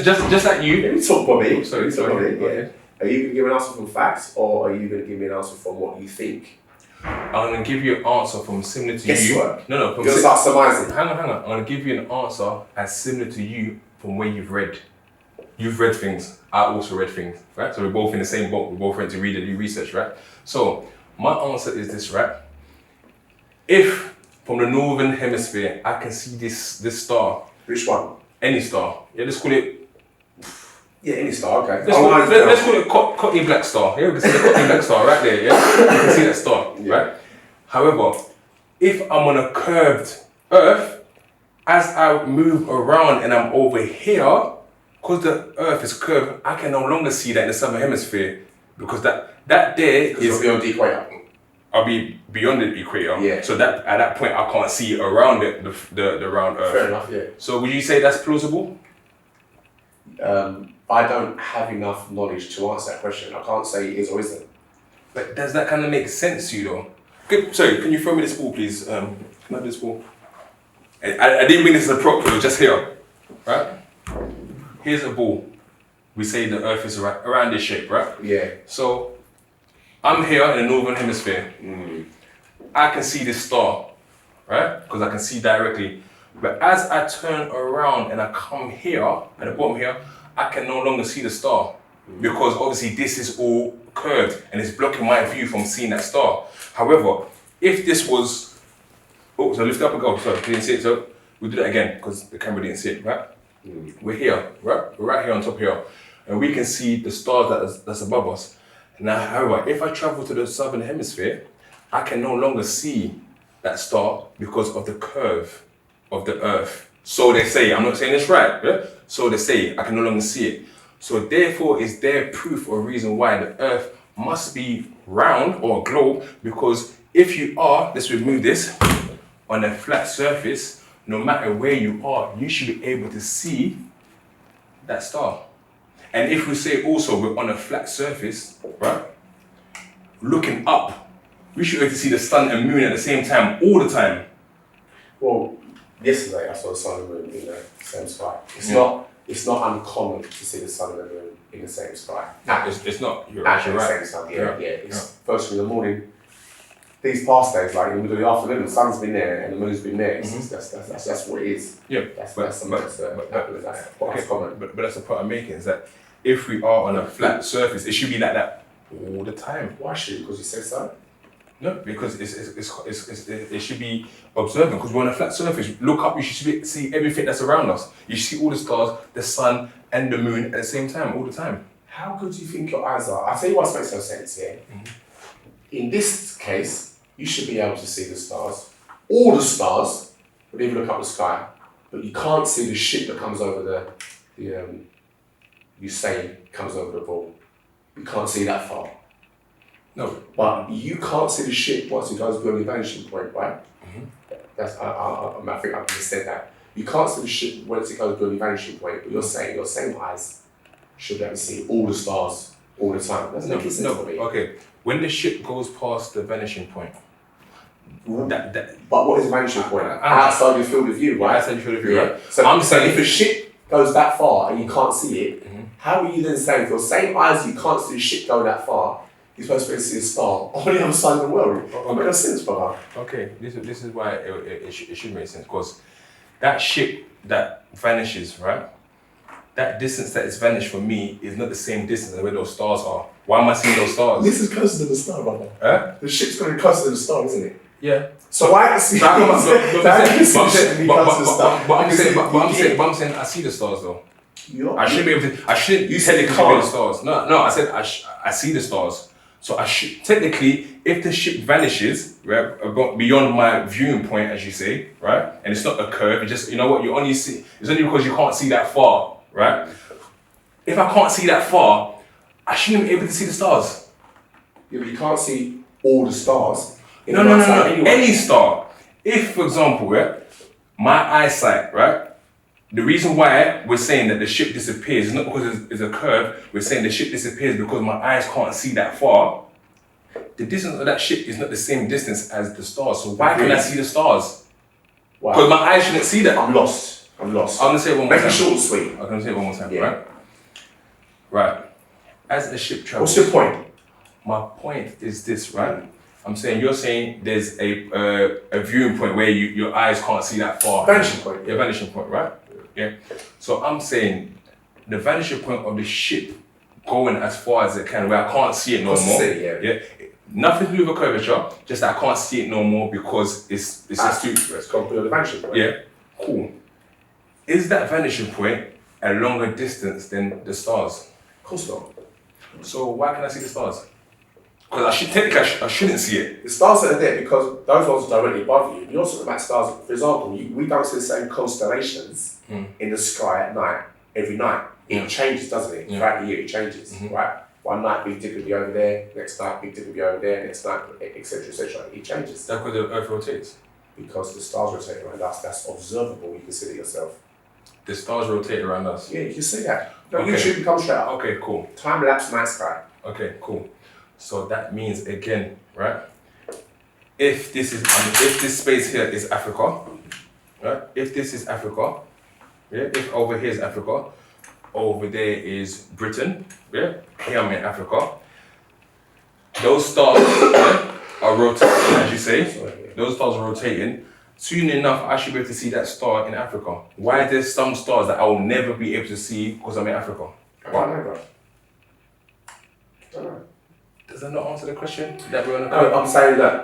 just like you. Let me talk, Bobby. Sorry. Yeah. Are you gonna give an answer from fact or are you gonna give me an answer from what you think? I'm gonna give you an answer from similar to Guess you. What? No. You're gonna start surmising. Hang on. I'm gonna give you an answer as similar to you from where you've read. You've read things. I also read things, right? So we're both in the same boat. We're both ready to read and do research, right? So my answer is this, right? If from the northern hemisphere I can see this star. Which one? Any star. Yeah, let's call it. Yeah, any star. Okay. Let's call it Cockney Black star. Yeah, we can see the Cockney Black star right there. Yeah, you can see that star, right? However, if I'm on a curved Earth, as I move around and I'm over here, because the Earth is curved, I can no longer see that in the southern hemisphere because that there is beyond the equator. I'll be beyond the equator. Yeah. So that at that point I can't see around it, the round Earth. Fair enough. Yeah. So would you say that's plausible? I don't have enough knowledge to answer that question. I can't say it is or isn't. But does that kind of make sense to you though? Sorry, can you throw me this ball, please? Can I have this ball? I didn't bring this as a prop, it was just here, right? Here's a ball. We say the Earth is around this shape, right? Yeah. So I'm here in the northern hemisphere. I can see this star, right? Because I can see directly. But as I turn around and I come here, at the bottom here, I can no longer see the star. Because obviously this is all curved and it's blocking my view from seeing that star. However, if this was, so lift up and go, sorry, you didn't see it, so we'll do that again because the camera didn't see it, right? We're here, right? We're right here on top here. And we can see the stars that's above us. Now, however, if I travel to the southern hemisphere, I can no longer see that star because of the curve of the Earth. So they say, I'm not saying this right, yeah? So they say, I can no longer see it. So therefore, is there proof or reason why the Earth must be round or a globe? Because if you are, let's remove this, on a flat surface, no matter where you are, you should be able to see that star. And if we say also we're on a flat surface, right, looking up, we should be able to see the sun and moon at the same time, all the time. Well, yesterday I saw the sun and moon in the same sky. It's not uncommon to see the sun and the moon in the same sky. It's not. You're Actually, right. the same sun. Yeah. It's first thing in the morning. These past days, like in the middle of the afternoon, the sun's been there and the moon's been there. That's what it is. Yeah, that's what's common. But that's the point I'm making, is that if we are on a flat surface, it should be like that all the time. Why should it? Because you said so? No, because it should be observant, because we're on a flat surface. Look up, you should see everything that's around us. You should see all the stars, the sun, and the moon at the same time, all the time. How good do you think your eyes are? I'll tell you what makes no sense here. In this case, you should be able to see the stars, all the stars, but even look up the sky, but you can't see the ship that comes over you say comes over the ball. You can't see that far. No. But you can't see the ship once it goes beyond the vanishing point, right? That's I think I've just said that. You can't see the ship once it goes beyond the vanishing point, but you're saying your same eyes should be able to see all the stars all the time. That's no sense for me. Okay. When the ship goes past the vanishing point, but what is the vanishing point? Outside your field of view, right? Outside your field of view, right? So I'm saying if a ship goes that far and you can't see it, how are you then saying with your same eyes you can't see the ship go that far, you're supposed to be able to see a star on the other side of the world? It makes no sense, brother. Okay, this is why it should make sense, because that ship that vanishes, right? That distance that is vanished for me is not the same distance as where those stars are. Why am I seeing those stars? This is closer to the star, brother. Huh? The ship's going to be closer to the star, isn't it? Yeah. So why I see But I'm saying I see the stars though. I shouldn't be able to. I shouldn't. You technically see the stars. No. I said I see the stars. So I should technically, if the ship vanishes, right, beyond my viewing point, as you say, right, and it's not a curve. It's just, you know what, you only see. It's only because you can't see that far, right? If I can't see that far, I shouldn't be able to see the stars. Yeah, but you can't see all the stars. No. Anyway. Any star. If, for example, right, my eyesight, right, the reason why we're saying that the ship disappears is not because it's a curve. We're saying the ship disappears because my eyes can't see that far. The distance of that ship is not the same distance as the stars. So why can I see the stars? Because my eyes shouldn't see that. I'm lost. I'm going to say it one more time. Make it short and sweet. I'm going to say it one more time, right? Right. As the ship travels. What's your point? My point is this, right? You're saying there's a viewing point where your eyes can't see that far. Vanishing point. Yeah, vanishing point, right? Yeah. So I'm saying the vanishing point of the ship going as far as it can, where I can't see it no more. Yeah. Nothing to do with a curvature, just that I can't see it no more because it's just too. Let's go beyond the vanishing point. Yeah. Cool. Is that vanishing point a longer distance than the stars? Of course not. So why can I see the stars? Because I shouldn't see it. The stars that are there because those ones are directly above you. You're talking about stars, for example, we don't see the same constellations in the sky at night, every night. It changes, doesn't it? Throughout the year it changes, right? One night Big Dip will be over there, next night Big Dip will be over there, next night, etc., etc. It changes. That's because the Earth rotates? Because the stars rotate around us, that's observable, you can see it yourself. The stars rotate around us? Yeah, you can see that. YouTube comes straight up. Okay, cool. Time-lapse night sky. Okay, cool. So that means, again, right? If this space here is Africa, right? If this is Africa, yeah. If over here is Africa, over there is Britain, yeah. Here I'm in Africa. Those stars are rotating, as you say. Those stars are rotating. Soon enough, I should be able to see that star in Africa. Why are there some stars that I will never be able to see because I'm in Africa? I don't know, bro. I don't know. Does that not answer the question? That we're on No, I'm saying that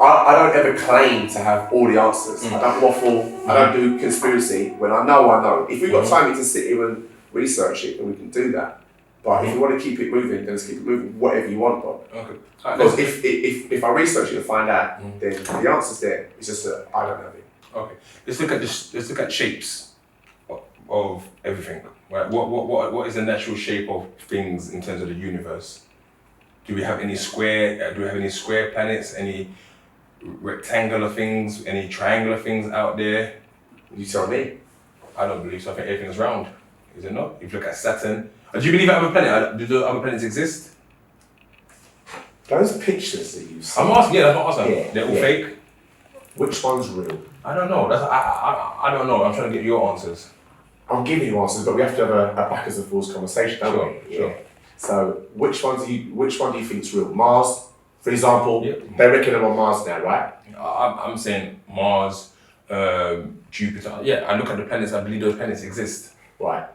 I don't ever claim to have all the answers. I don't waffle, I don't do conspiracy when I know I know. If we've got time to sit here and research it, then we can do that. But if you want to keep it moving, then let's keep it moving, whatever you want, bro. Okay. Because if I research it and find out, then the answer's there. It's just that I don't have it. Okay. Let's look at shapes of everything. Right. What is the natural shape of things in terms of the universe? Do we have any square? Do we have any square planets? Any rectangular things? Any triangular things out there? You tell me. I don't believe so. I think everything's round. Is it not? If you look at Saturn, do you believe other planets? Do the other planets exist? Those pictures that you see. I'm asking. Yeah, that's what I'm asking. Yeah, They're all fake. Which one's real? I don't know. I don't know. I'm trying to get your answers. I'm giving you answers, but we have to have a backwards and forwards conversation, don't we? Sure. Yeah. So which one do you think is real? Mars, for example. They reckon them on Mars now, right? I'm saying Mars, Jupiter. Yeah, I look at the planets. I believe those planets exist. Right.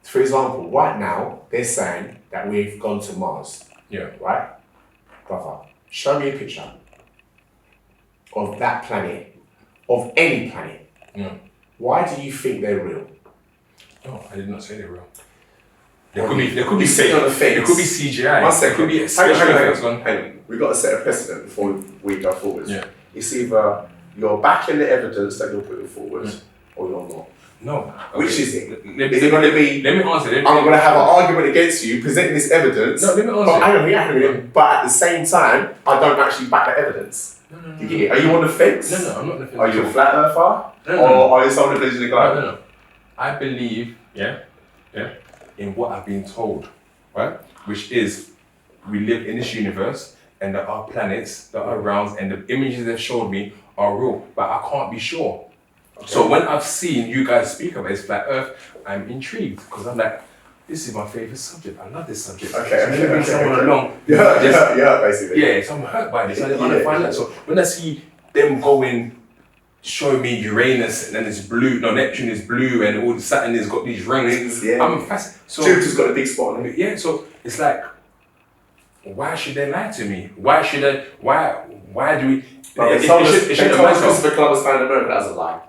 For example, right now they're saying that we've gone to Mars. Yeah. Right, brother. Show me a picture of that planet, of any planet. Yeah. Why do you think they're real? No, I did not say they're real. There could be sitting on the fence. There could be CGI. One second. There could be hang on. We've got to set a precedent before we go forward. Yeah. It's either you're backing the evidence that you're putting forward, or you're not. No. Okay. Which is it? Is it going to be? Let me answer. I'm going to have an argument against you, presenting this evidence. No, let me answer. But hang on. But at the same time, I don't actually back the evidence. No. You get it? Are you on the fence? No, I'm not on the fence. Are you a flat earther? No. Or are you someone who believes in the globe? No. I believe, in what I've been told, right? Which is, we live in this universe, and there are planets that are round, and the images they've showed me are real, but I can't be sure. Okay. So when I've seen you guys speak about this flat Earth, I'm intrigued because I'm like, this is my favorite subject. I love this subject. Okay. Someone along. Yeah, basically. Yeah, so I'm hurt by this. I didn't want to find that. So when I see them going, show me Uranus and then it's blue. No, Neptune is blue and all Saturn has got these rings. Yeah. I'm fascinated. So Jupiter's got a big spot on it. Yeah. So it's like, why should they lie to me? Why should they? Why do we? They told us Christopher Columbus found America. That's a lie.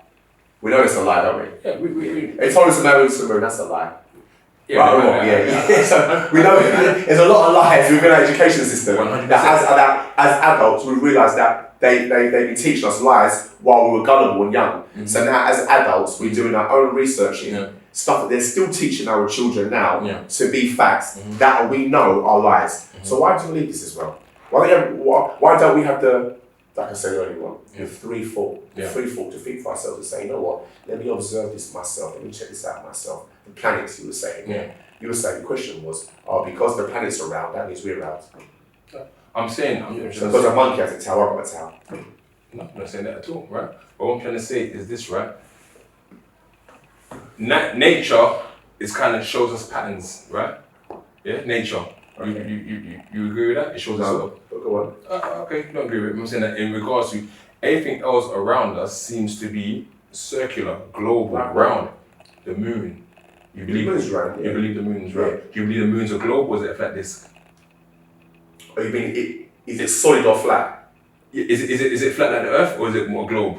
We know it's a lie, don't we? Yeah, They told us America to the moon. That's a lie. Yeah, So we know there's a lot of lies within our education system. 100%. That as adults we realise that they've been teaching us lies while we were gullible and young. Mm-hmm. So now as adults we're doing our own research in stuff that they're still teaching our children now to be facts that we know are lies. Mm-hmm. So why do we believe this as well? Why don't we have the, like I said earlier, the free thought to think for ourselves and say, you know what, let me observe this myself, let me check this out myself. The planets, you were saying. Yeah. You were saying the question was, because the planets are round, that means we're round. I'm saying, because a monkey has a tail, I've got a tail. No, I'm not saying that at all, right? But what I'm trying to say is this, right? Nature is kind of shows us patterns, right? Yeah, nature. Okay. You agree with that? It shows us. Go on. Okay, you don't agree with it. I'm saying that in regards to everything else around us seems to be circular, global, round. The moon. You believe the moon's round. You believe the moon's round. Do you believe the moon's a globe or is it a flat disc? Or you mean is it solid or flat? Is it flat like the Earth or is it more globe?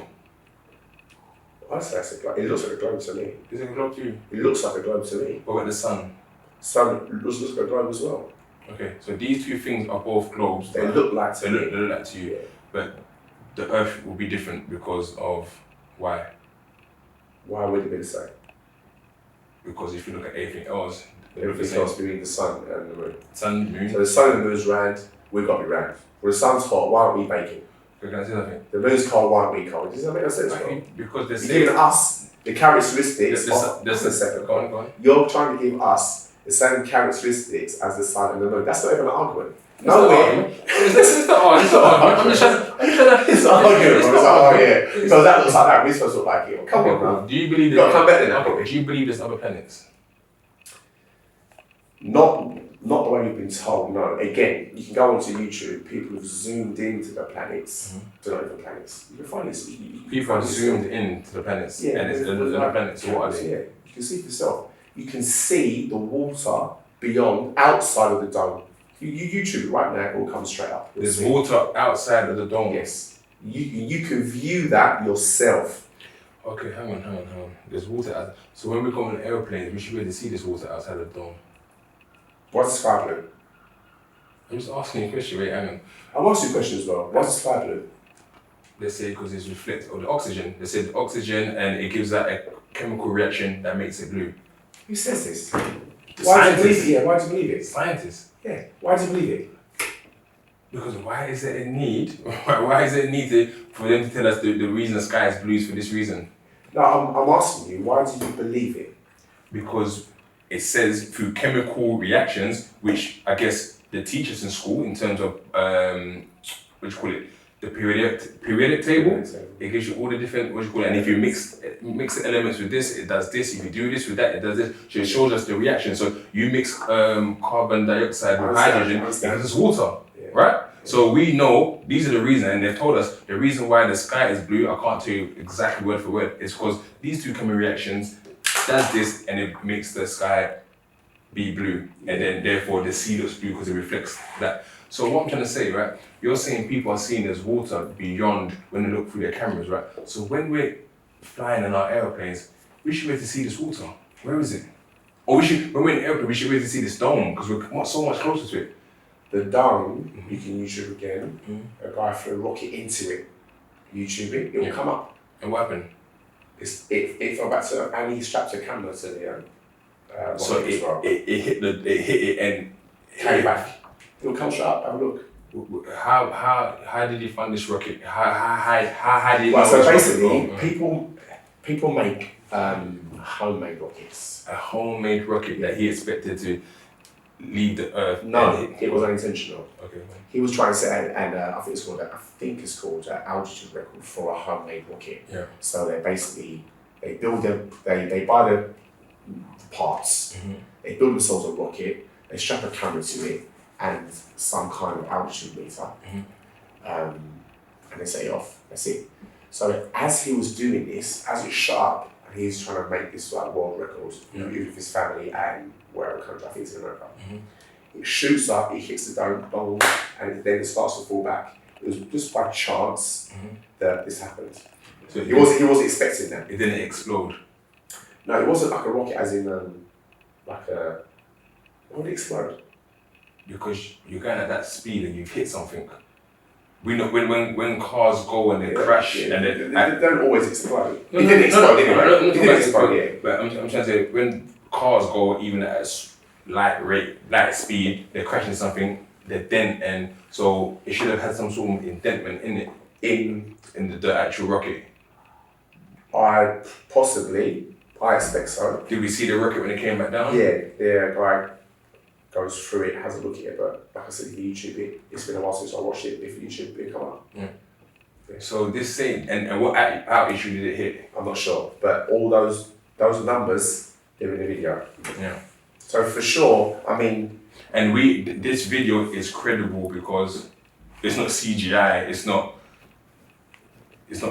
I'd say it's a globe. It looks like a globe to me. Is it a globe to you? It looks like a globe to me. What about the sun? Sun looks like a globe as well. Okay, so these two things are both globes. They look like to me. They look like to you. Yeah. But the Earth will be different because of why? Why would it be the same? Because if you look at everything else, everything else between the sun and the moon. Sun, moon. So the sun and the moon's round, we've got to be round. Well, the sun's hot, why aren't we baking? Can I say something? The moon's cold, why aren't we cold? Does that make sense? Because you're giving us the characteristics Just a second. Go on. You're trying to give us the same characteristics as the sun and the moon. That's not even an argument. No way. It's not argument. I'm just trying to. It's an argument. So that looks like that. We're supposed to look like it. Come on, bro. Do you believe there's come better than do you believe there's other planets? Not the way we've been told. No. Again, you can go onto YouTube. People have zoomed into the planets. They're not even planets. You can find this. People have zoomed into the planets. Yeah. And it's the planets. So what are they? Yeah. You can see for yourself. You can see the water beyond, outside of the dome. You YouTube it right now, it will come straight up. There's water outside of the dome. Yes. You can view that yourself. Okay, hang on. There's water outside. So when we go on airplanes, we should be able to see this water outside of the dome. Why's the sky blue? I'm just asking you a question, wait, hang on. I'm asking you a question as well. Why's the sky blue? They say because it's reflected on the oxygen. They said oxygen and it gives that a chemical reaction that makes it blue. Who says this? The Why do you scientists. believe it? Yeah, why do you believe it? Scientists. Yeah, why do you believe it? Because why is there a need? Why is there a need for them to tell us the reason the sky is blue is for this reason? No, I'm asking you, why do you believe it? Because it says through chemical reactions, which I guess the teachers in school, in terms of what do you call it, the periodic table, it gives you all the different, what do you call it, and if you mix the elements with this, it does this. If you do this with that, it does this. So it shows us the reaction. So you mix carbon dioxide with hydrogen, it gives us water, right? So we know these are the reasons, and they've told us the reason why the sky is blue. I can't tell you exactly word for word. It's because these two chemical reactions does this, and it makes the sky be blue, and then therefore the sea looks blue because it reflects that. So what I'm trying to say, right? You're saying people are seeing there's water beyond when they look through their cameras, right? So when we're flying in our airplanes, we should be able to see this water. Where is it? Or when we're in an airplane, we should be able to see this dome because we're so much closer to it. The dome, you can YouTube again. A guy threw a rocket into it. YouTube it, it'll come up. And what happened? It fell back to, and he strapped a camera to the so it hit it and carry back. It'll come straight up. Have a look. How did he find this rocket? How did he? Well, so basically, people make homemade rockets. A homemade rocket that he expected to leave the Earth. No, it was unintentional. Okay. He was trying to set, and I think it's called an altitude record for a homemade rocket. Yeah. So they build them, they buy the parts, they build themselves a rocket, they strap a camera to it, and some kind of altitude meter, and they set it off. That's it. So as he was doing this, as it shot up, and he's trying to make this like world record with his family and wherever country, I think it's in America. It shoots up, it hits the dome, and then it starts to fall back. It was just by chance that this happened. So he wasn't expecting that. It didn't explode. No, it wasn't like a rocket, as in like a. Why would it explode? Because you're going at that speed and you've hit something. We know when cars go and they crash and they don't always explode. It didn't explode anyway. It didn't explode. But I'm trying to say when cars go even at a light speed, they're crashing something, they dent, and so it should have had some sort of indentment in it in the actual rocket. I expect so. Did we see the rocket when it came back down? Yeah, the guy goes through it, has a look at it, but like I said, if you YouTube it, it's been a while since I watched it. If you YouTube it, come up. Yeah. So this thing, and what altitude did it hit? I'm not sure, but all those numbers, they're in the video. Yeah. So for sure, I mean. And this video is credible because it's not CGI, it's not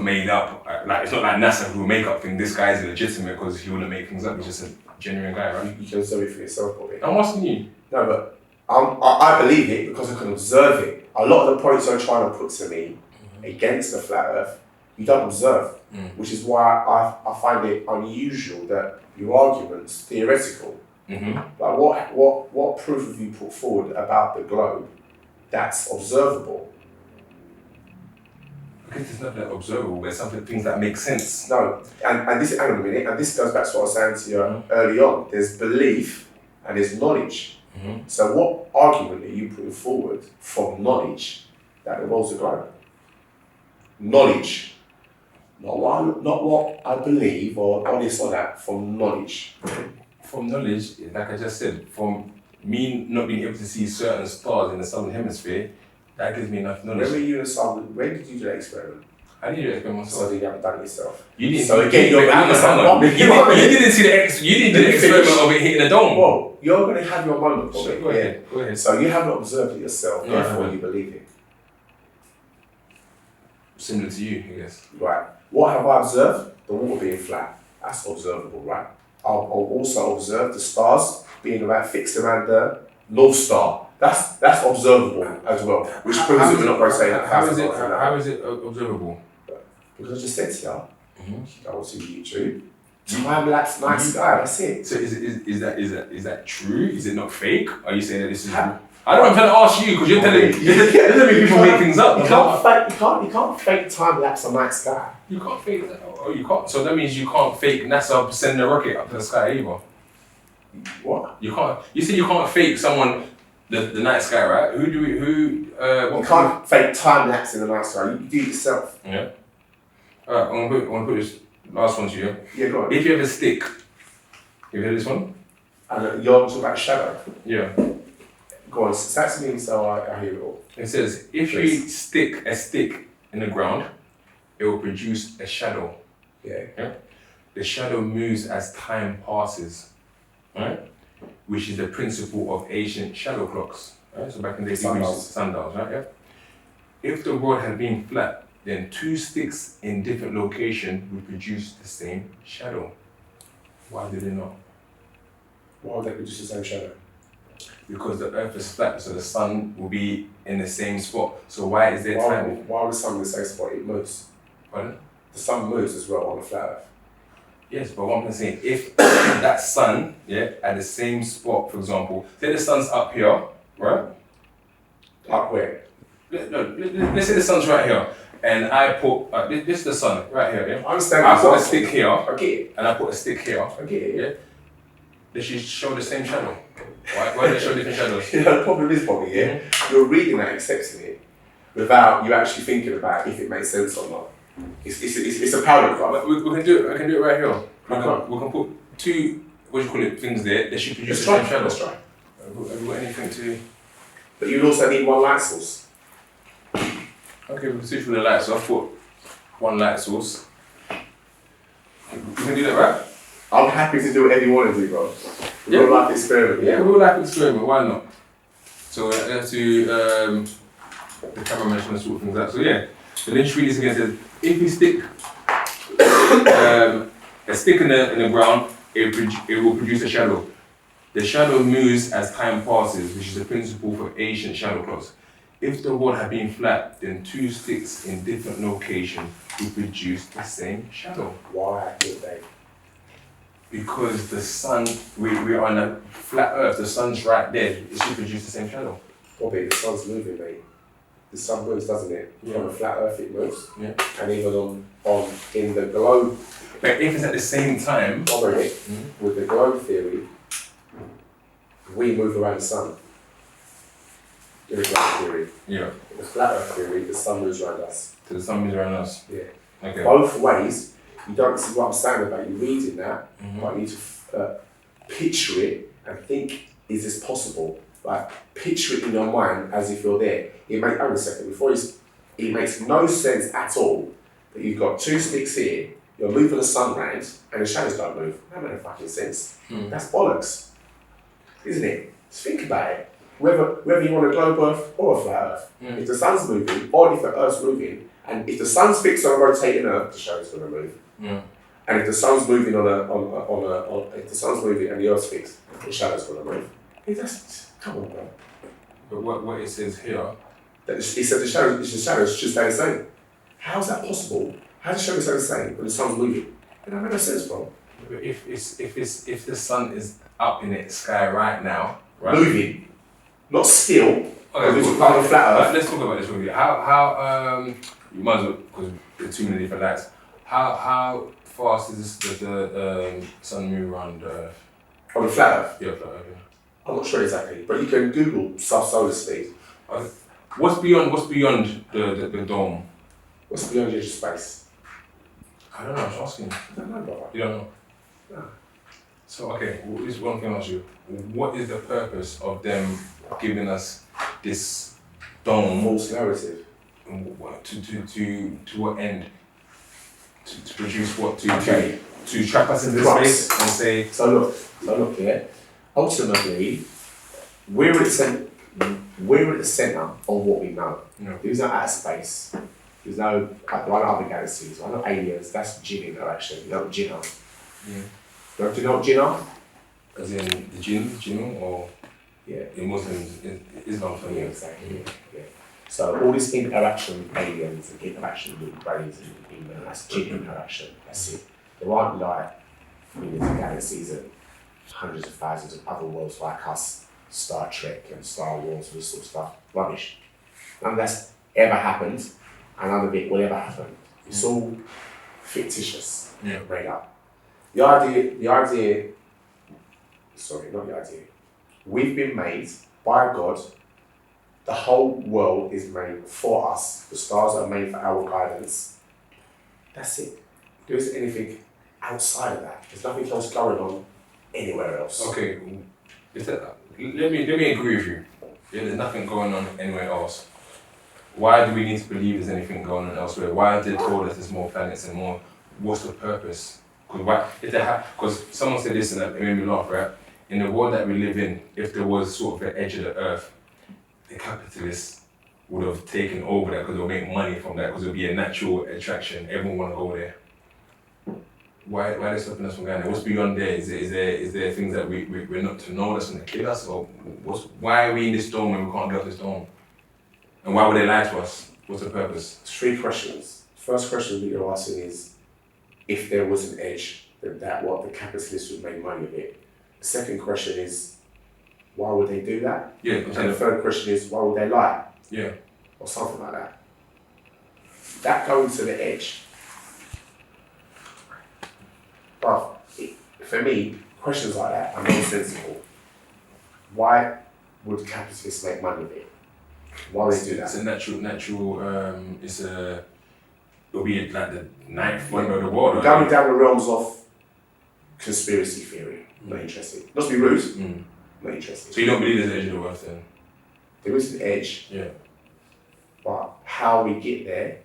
made up. Like it's not like NASA who make up things. This guy's legitimate because he wouldn't make things up. He's just a genuine guy, right? You can observe it for yourself, probably. I'm asking you. No, but I believe it because I can observe it. A lot of the points you're trying to put to me against the flat Earth, you don't observe, which is why I find it unusual that your argument's theoretical. Like what proof have you put forward about the globe that's observable? Because there's nothing observable. There's things that make sense. No, and this, hang on a minute, and this goes back to what I was saying to you early on. There's belief and there's knowledge. So what argument are you putting forward from knowledge that the world's a globe? Knowledge. Not what I believe or this or that, from knowledge. From knowledge, like I just said, from me not being able to see certain stars in the southern hemisphere, that gives me enough knowledge. When did you do that experiment? I did the experiment myself. So you haven't done it yourself. You didn't. So again, you're you didn't see you didn't do the experiment of it hitting a dome. Well, you're going to have your moment for it. Go ahead. So you haven't observed it yourself, therefore you believe it. Similar to you, I guess. Right. What have I observed? The water being flat. That's observable, right? I'll also observe the stars being fixed around the North Star. That's observable as well, which proves that we're not rotating at 1,000 miles. How is it observable? Because I just said to you, go to YouTube, Time-lapse night sky, that's it. So is that true? Is it not fake? Are you saying that this is... I don't know, I'm trying to ask you, because you're telling me people make things up. You can't fake time-lapse on night sky. You can't fake that. Oh, you can't. So that means you can't fake NASA sending a rocket up to the sky either. What? You can't. You said you can't fake someone the night sky, right? You can't fake time-lapse in the night sky. You do it yourself. Yeah. Alright, I'm gonna put this last one to you. Yeah, go on. If you have a stick, you heard this one? You're talking about shadow. Yeah. Go on, say that to me so I hear it all. It says, if you stick a stick in the ground, it will produce a shadow. Yeah. The shadow moves as time passes, right? Which is the principle of ancient shadow clocks. Right? So back in the day, sundials, right? Yeah. If the world had been flat, then two sticks in different locations would produce the same shadow. Why did they not? Why would they produce the same shadow? Because the earth is flat, so the sun will be in the same spot. So why is there time? Why would the sun in the same spot? It moves. Pardon? The sun moves as well on the flat earth. Yes, but what I'm saying, if that sun, at the same spot, for example, say the sun's up here, right? Up where? Let's say the sun's right here, and I put, this is the sun, right here, yeah? I understand. I put a stick here, okay, and I put a stick here, okay, yeah? They should show the same shadow. Why do they show different shadows? You know, the problem is, Bobby, you're reading that, accepting it, without you actually thinking about if it makes sense or not. It's a paragraph. We can do it. I can do it right here. We can put two, things there. They should produce the same shadow. Let's try. Have you got anything to... But you'd also need one light source. Okay, we can switch with the light source. I've put one light source. We can do that, right? I'm happy to do whatever you want to do, bro. Real life experiment. Yeah, real life experiment. Why not? So we have to... the cameraman's going to sort things out. So yeah, so then just read this again. It says, if you stick a stick in the ground, it will produce a shadow. The shadow moves as time passes, which is the principle for ancient shadow clocks. If the world had been flat, then two sticks in different locations would produce the same shadow. Why would they? Because the sun, we are on a flat earth, the sun's right there, it should produce the same shadow. Bobby, the sun's moving, mate. The sun moves, doesn't it? Yeah. On a flat earth it moves. Yeah. And even on in the globe. But if it's at the same time... With the globe theory, we move around the sun. In the globe theory. Yeah. In the flat earth theory, the sun moves around us. So the sun moves around us? Yeah. Okay. Both ways, you don't see what I'm saying about you reading that, but you need to picture it and think, is this possible? Like, picture it in your mind as if you're there. Hold on a second, it makes no sense at all that you've got two sticks here, you're moving the sun round, and the shadows don't move. That makes no fucking sense. That's bollocks. Isn't it? Just think about it. Whether you want a globe earth or a flat earth, if the sun's moving, or if the earth's moving, and if the sun's fixed on a rotating earth, the shadow's gonna move. And if the sun's moving if the sun's moving and the earth's fixed, the shadow's gonna move. Come on, bro. But what it says here... He said the shadows should stay the same. How's that possible? How does the shadow stay the same when the sun's moving? It doesn't make no sense, bro. But if the sun is up in the sky right now... Right? Moving. Not still. Okay, on a flat earth. Let's talk about this with you. How you might as well, because there's too many different lights. How fast is the sun move around the earth? On a flat earth? Yeah, flat earth, yeah. I'm not sure exactly, but you can Google solar speed. What's beyond the dome? What's beyond the edge of space? I don't know, I'm asking. I don't know, brother. You don't know? No. So, okay, this is one thing I'll ask you. What is the purpose of them giving us this dome? False narrative. To what end? To produce what? To trap us in this space and say... So look, yeah. Ultimately, we're at the centre of what we know. No. There's no outer space. There's no other galaxies. I know aliens. That's jinn interaction. You know what jinn are? Yeah. Do you know what jinn are? As in the jinn, or in Muslims, Islam. Yeah, exactly. Yeah. So all this interaction with aliens and interaction with brains and that's jinn interaction. That's it. There aren't like millions of galaxies and hundreds of thousands of other worlds like us, Star Trek and Star Wars and this sort of stuff. Rubbish. None of that's ever happened, and none of it will ever happen. It's all fictitious, made up. The idea, sorry, not the idea. We've been made by God. The whole world is made for us. The stars are made for our guidance. That's it. There isn't anything outside of that. There's nothing else going on anywhere else. Okay, let me agree with you. Yeah, there's nothing going on anywhere else. Why do we need to believe there's anything going on elsewhere? Why are they told us there's more planets and more? What's the purpose? Because someone said this and it made me laugh, right? In the world that we live in, if there was sort of an edge of the earth, the capitalists would have taken over that because they'll make money from that because it'll be a natural attraction. Everyone want to go there. Why are they stopping us from going there? What's beyond there? Is there things that we're not to know that's going to kill us? Or why are we in this dome when we can't get off this dome? And why would they lie to us? What's the purpose? 3 questions. First question that you're asking is, if there was an edge, then the capitalists would make money of it. The second question is, why would they do that? Yeah. And the third question is, why would they lie? Yeah. Or something like that. That going to the edge. But for me, questions like that are nonsensical. Why would capitalists make money of it? Why would they do that? It's a natural. It'll be like the ninth wonder of the world. Going down the realms of conspiracy theory. Not interested. Not to be rude. Not interested. So you don't believe there's an edge of the earth then? There is an edge. Yeah. But how we get there,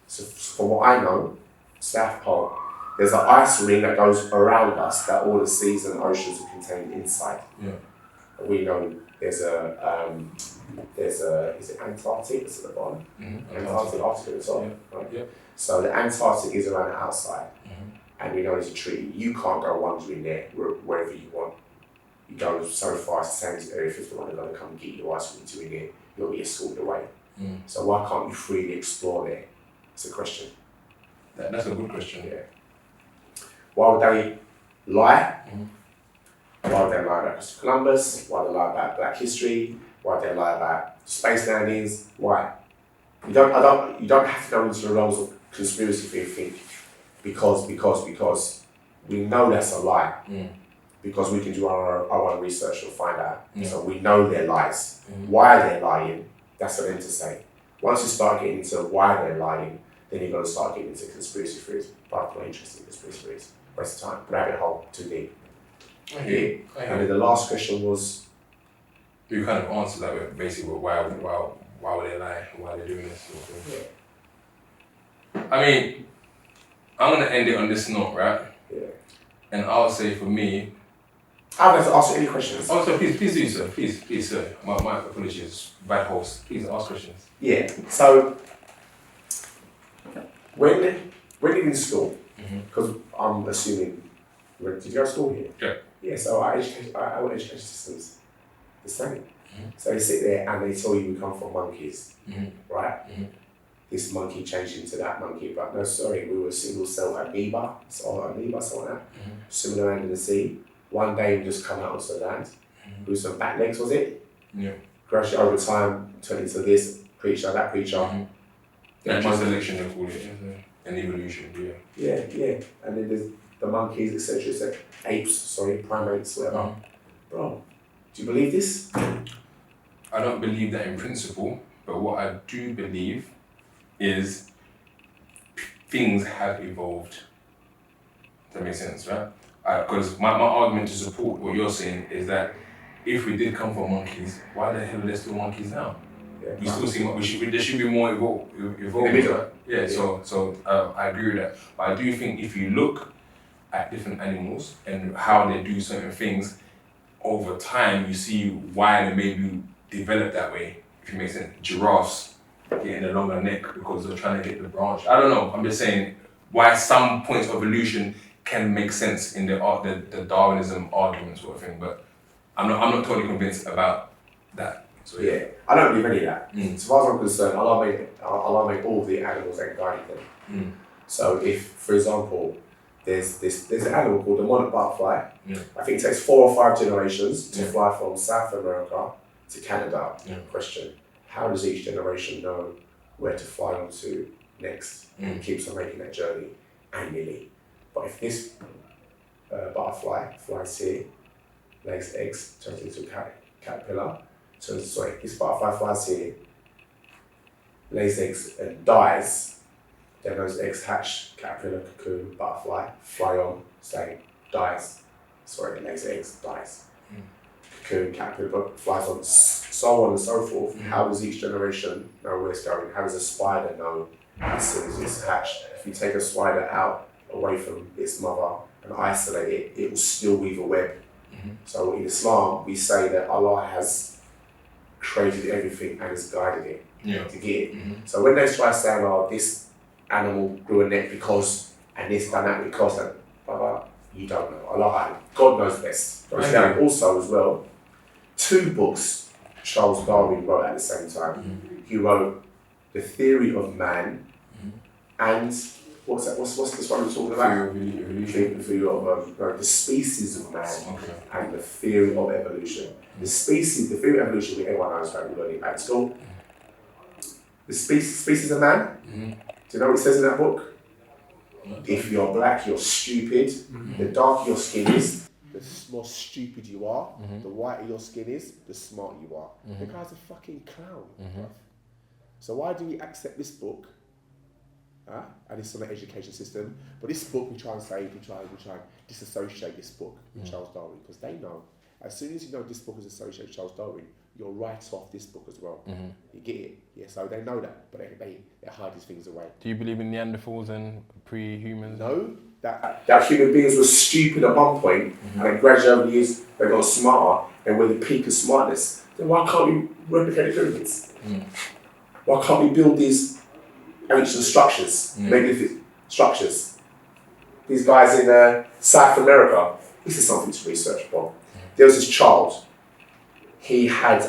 so from what I know, South Pole, there's an ice ring that goes around us that all the seas and oceans are contained inside. Yeah. We know there's is it Antarctic that's at the bottom? Antarctic at the top. Yeah. Right? Yeah. So the Antarctic is around the outside. And we know there's a treaty. You can't go wandering there wherever you want. You go so far, it's the same as Area 51, they're going to come get your ice cream to in there, you'll be escorted away. So why can't you freely explore there? It's a question. That's a good question. Yeah. Why would they lie? Why would they lie about Christopher Columbus? Why would they lie about Black history? Why would they lie about space landings? Why? You don't have to go into the realms of conspiracy theory because we know that's a lie. Because we can do our own research and find out. So we know they're lies. Why they're lying, that's for them to say. Once you start getting into why they're lying, then you're going to start getting into conspiracy theories. But I'm not interested in conspiracy theories. Waste of time. Rabbit hole, too deep. And then the last question was... You kind of answered that with basically why would they lie? Why are they doing this sort of thing? Yeah. I mean, I'm going to end it on this note, right? Yeah. And I'll say for me... I would like to ask you any questions. Oh, so please do, sir. Please, sir. My apologies. Bad host. Please ask questions. Yeah. So, when did you in school? Because I'm assuming, did you go to school here? Yeah. Yeah. So our education system's the same. So they sit there and they tell you we come from monkeys, right? This monkey changed into that monkey, but no, sorry, we were a single cell amoeba, something like that. Swimming around in the sea. One day we just come out onto the land. With some back legs, was it? Yeah. Gradually over time, turn into this creature, that creature. Natural selection, they call it, and evolution, yeah. Yeah. And then there's the monkeys, etc. Apes, primates, whatever. Bro, do you believe this? I don't believe that in principle, but what I do believe is things have evolved. Does that make sense, right? Because my argument to support what you're saying is that if we did come from monkeys, why the hell are there still monkeys now? Yeah, we still see there should be more evolved. Right? Yeah. So I agree with that. But I do think if you look at different animals and how they do certain things over time, you see why they maybe develop that way. If it makes sense, giraffes getting a longer neck because they're trying to get the branch. I don't know. I'm just saying why some points of evolution can make sense in the Darwinism argument sort of thing, but I'm not totally convinced about that. So yeah, I don't believe any of that. As far as I'm concerned, Allah made all the animals and guided them. So if, for example, there's an animal called the monarch butterfly. Yeah. I think it takes 4 or 5 generations to fly from South America to Canada. Yeah. Question: how does each generation know where to fly on to next? And keeps on making that journey annually. But if this butterfly flies here, lays eggs, turns into a caterpillar. This butterfly flies here, lays eggs and dies. Then those eggs hatch, caterpillar, cocoon, butterfly, fly on, stay, dies. It lays eggs, dies. Cocoon, caterpillar, flies on, so on and so forth. How does each generation know where it's going? How does a spider know as soon as it's hatched? If you take a spider out, away from its mother and isolate it, it will still weave a web. So in Islam, we say that Allah has created everything and has guided it to get it. So when they try saying, oh, this animal grew a neck because, and this done that because, and blah, blah, you don't know. Allah, God knows best. Also as well, 2 books Charles Darwin wrote at the same time. He wrote The Theory of Man and what's this one we're talking about? The theory of the species of man and the theory of evolution. The theory of evolution, everyone knows about, we learned it at school. The species of man. Do you know what it says in that book? If you're black, you're stupid. The darker your skin is, the more stupid you are. The whiter your skin is, the smarter you are. The guy's a fucking clown. So why do we accept this book? And it's on the education system. But this book, we try and disassociate this book with Charles Darwin, because they know, as soon as you know this book is associated with Charles Darwin, you'll write off this book as well. You get it? Yeah, so they know that, but they hide these things away. Do you believe in Neanderthals and pre-humans? No, that human beings were stupid at one point, and then gradually over the years, they got smarter, and we're the peak of smartness. Then why can't we replicate the pyramids? Why can't we build these ancient structures, magnificent structures? These guys in South America, this is something to research upon. There was this child. He had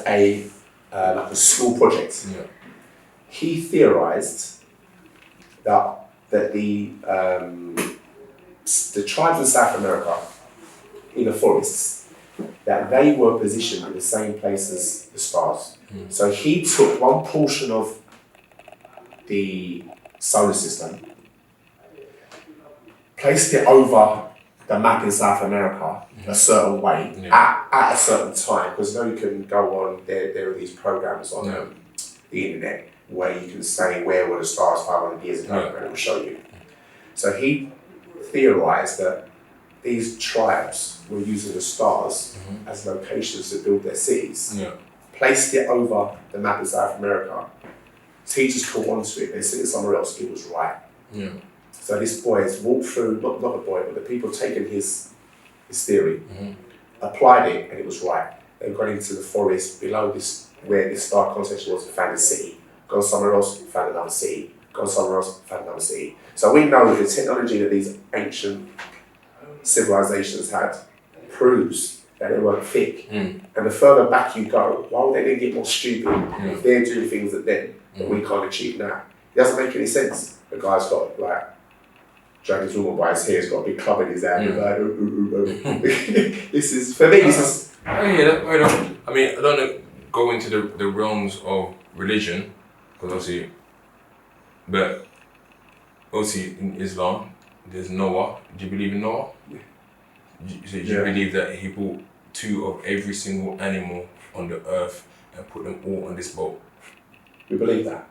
like a school project. He theorized that the tribes in South America, in the forests, that they were positioned in the same place as the stars. So he took one portion of the solar system, placed it over the map in South America a certain way at a certain time, because you can go on, there are these programs on the internet where you can say where were the stars 500 years ago and it will show you. So he theorized that these tribes were using the stars as locations to build their cities, placed it over the map in South America. Teachers caught onto it, they sent it somewhere else, it was right. So this boy has walked through, not the boy, but the people taken his theory, applied it, and it was right. They've gone into the forest below this, where this star concentration was, found a city. Gone somewhere else, found another city. Gone somewhere else, found another city. So we know that the technology that these ancient civilizations had proves that they weren't thick. And the further back you go, why would they then get more stupid if they're doing things that we can't achieve now? It doesn't make any sense. The guy's got dragged his woman by his hair, he's got a big club in his hand. This is, for me, this is... I mean, I don't want to go into the realms of religion, because obviously in Islam, there's Noah. Do you believe in Noah? Do you believe that he brought 2 of every single animal on the earth and put them all on this boat? We believe that.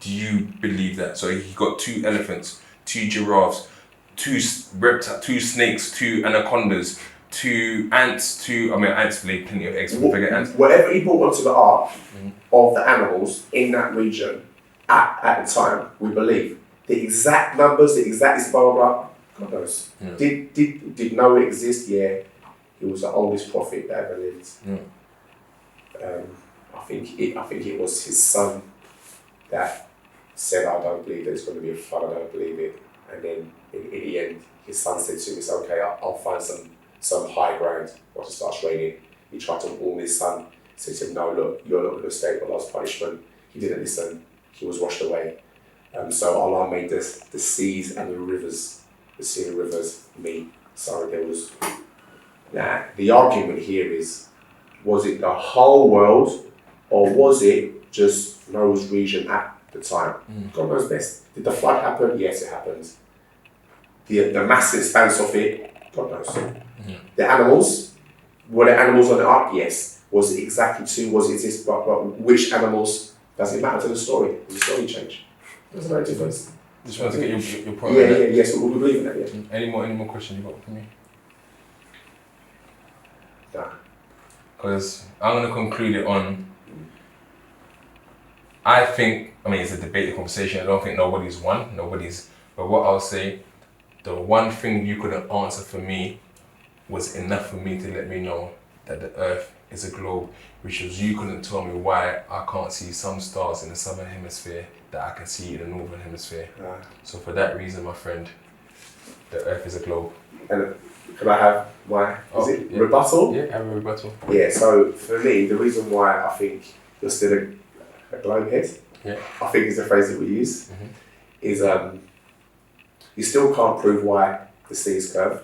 Do you believe that? So he got 2 elephants, 2 giraffes, 2 snakes, 2 anacondas, 2 ants, ants lay plenty of eggs, forget ants. Whatever he brought onto the ark of the animals in that region at the time, we believe. The exact numbers, the exact blah, blah, blah, God knows. Did Noah exist? Yeah. He was the oldest prophet that ever lived. I think it was his son that said, I don't believe there's going to be a flood, I don't believe it. And then in the end, his son said to him, it's okay, I'll find some high ground once it starts raining. He tried to warn his son, said to him, no, look, you're not going to escape Allah's punishment. He didn't listen, he was washed away. So Allah made the seas and the rivers the sea and rivers meet. So there was. Now the argument here is, was it the whole world, or was it just Noah's region at the time? God knows best. Did the flood happen? Yes, it happened. The mass expanse of it, God knows. The animals, were the animals on the ark? Yes. Was it exactly two? Was it this? But which animals? Does it matter to the story? Does the story change? There's no difference. Just want to get your point. Yes, we believe in that, yeah. Any more questions you got for me? No. Because I'm going to conclude it on, I mean, it's a debate conversation. I don't think nobody's won. But what I'll say, the one thing you couldn't answer for me was enough for me to let me know that the Earth is a globe, which was you couldn't tell me why I can't see some stars in the southern hemisphere that I can see in the northern hemisphere. So for that reason, my friend, the Earth is a globe. And could I have my rebuttal? Yeah, have a rebuttal. Yeah, so for me, the reason why I think you're still a globe head, I think is the phrase that we use, is you still can't prove why the sea is curved.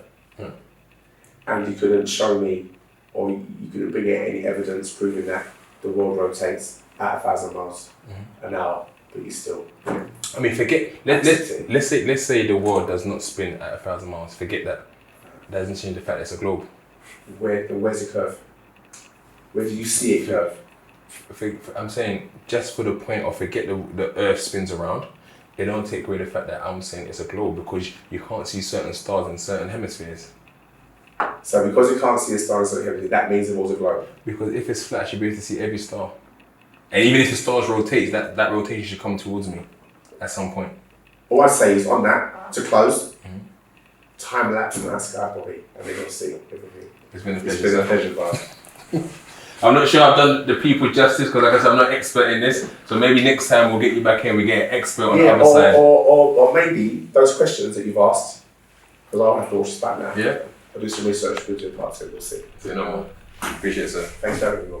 And you couldn't show me, or you couldn't bring in any evidence proving that the world rotates at 1,000 miles an hour, but you still. I mean, let's say the world does not spin at 1,000 miles. Forget that. That doesn't change the fact that it's a globe. Where's the curve? Where do you see it curve? I'm saying, just for the point of forget the Earth spins around, it don't take away the fact that I'm saying it's a globe, because you can't see certain stars in certain hemispheres. So because you can't see a star in certain hemispheres, that means it was a globe? Because if it's flat, I should be able to see every star. And even if the stars rotate, that rotation should come towards me at some point. All I say is on that, to close, time lapse on that sky body, and then you'll see everything. It's been a pleasure, Bob. I'm not sure I've done the people justice, because like I said, I'm not expert in this. So maybe next time we'll get you back here, we get an expert on the other side. Or maybe those questions that you've asked, because I'll have to watch this back now. Yeah. I'll do some research with your part, so we'll see. Appreciate it, sir. Thanks for having me.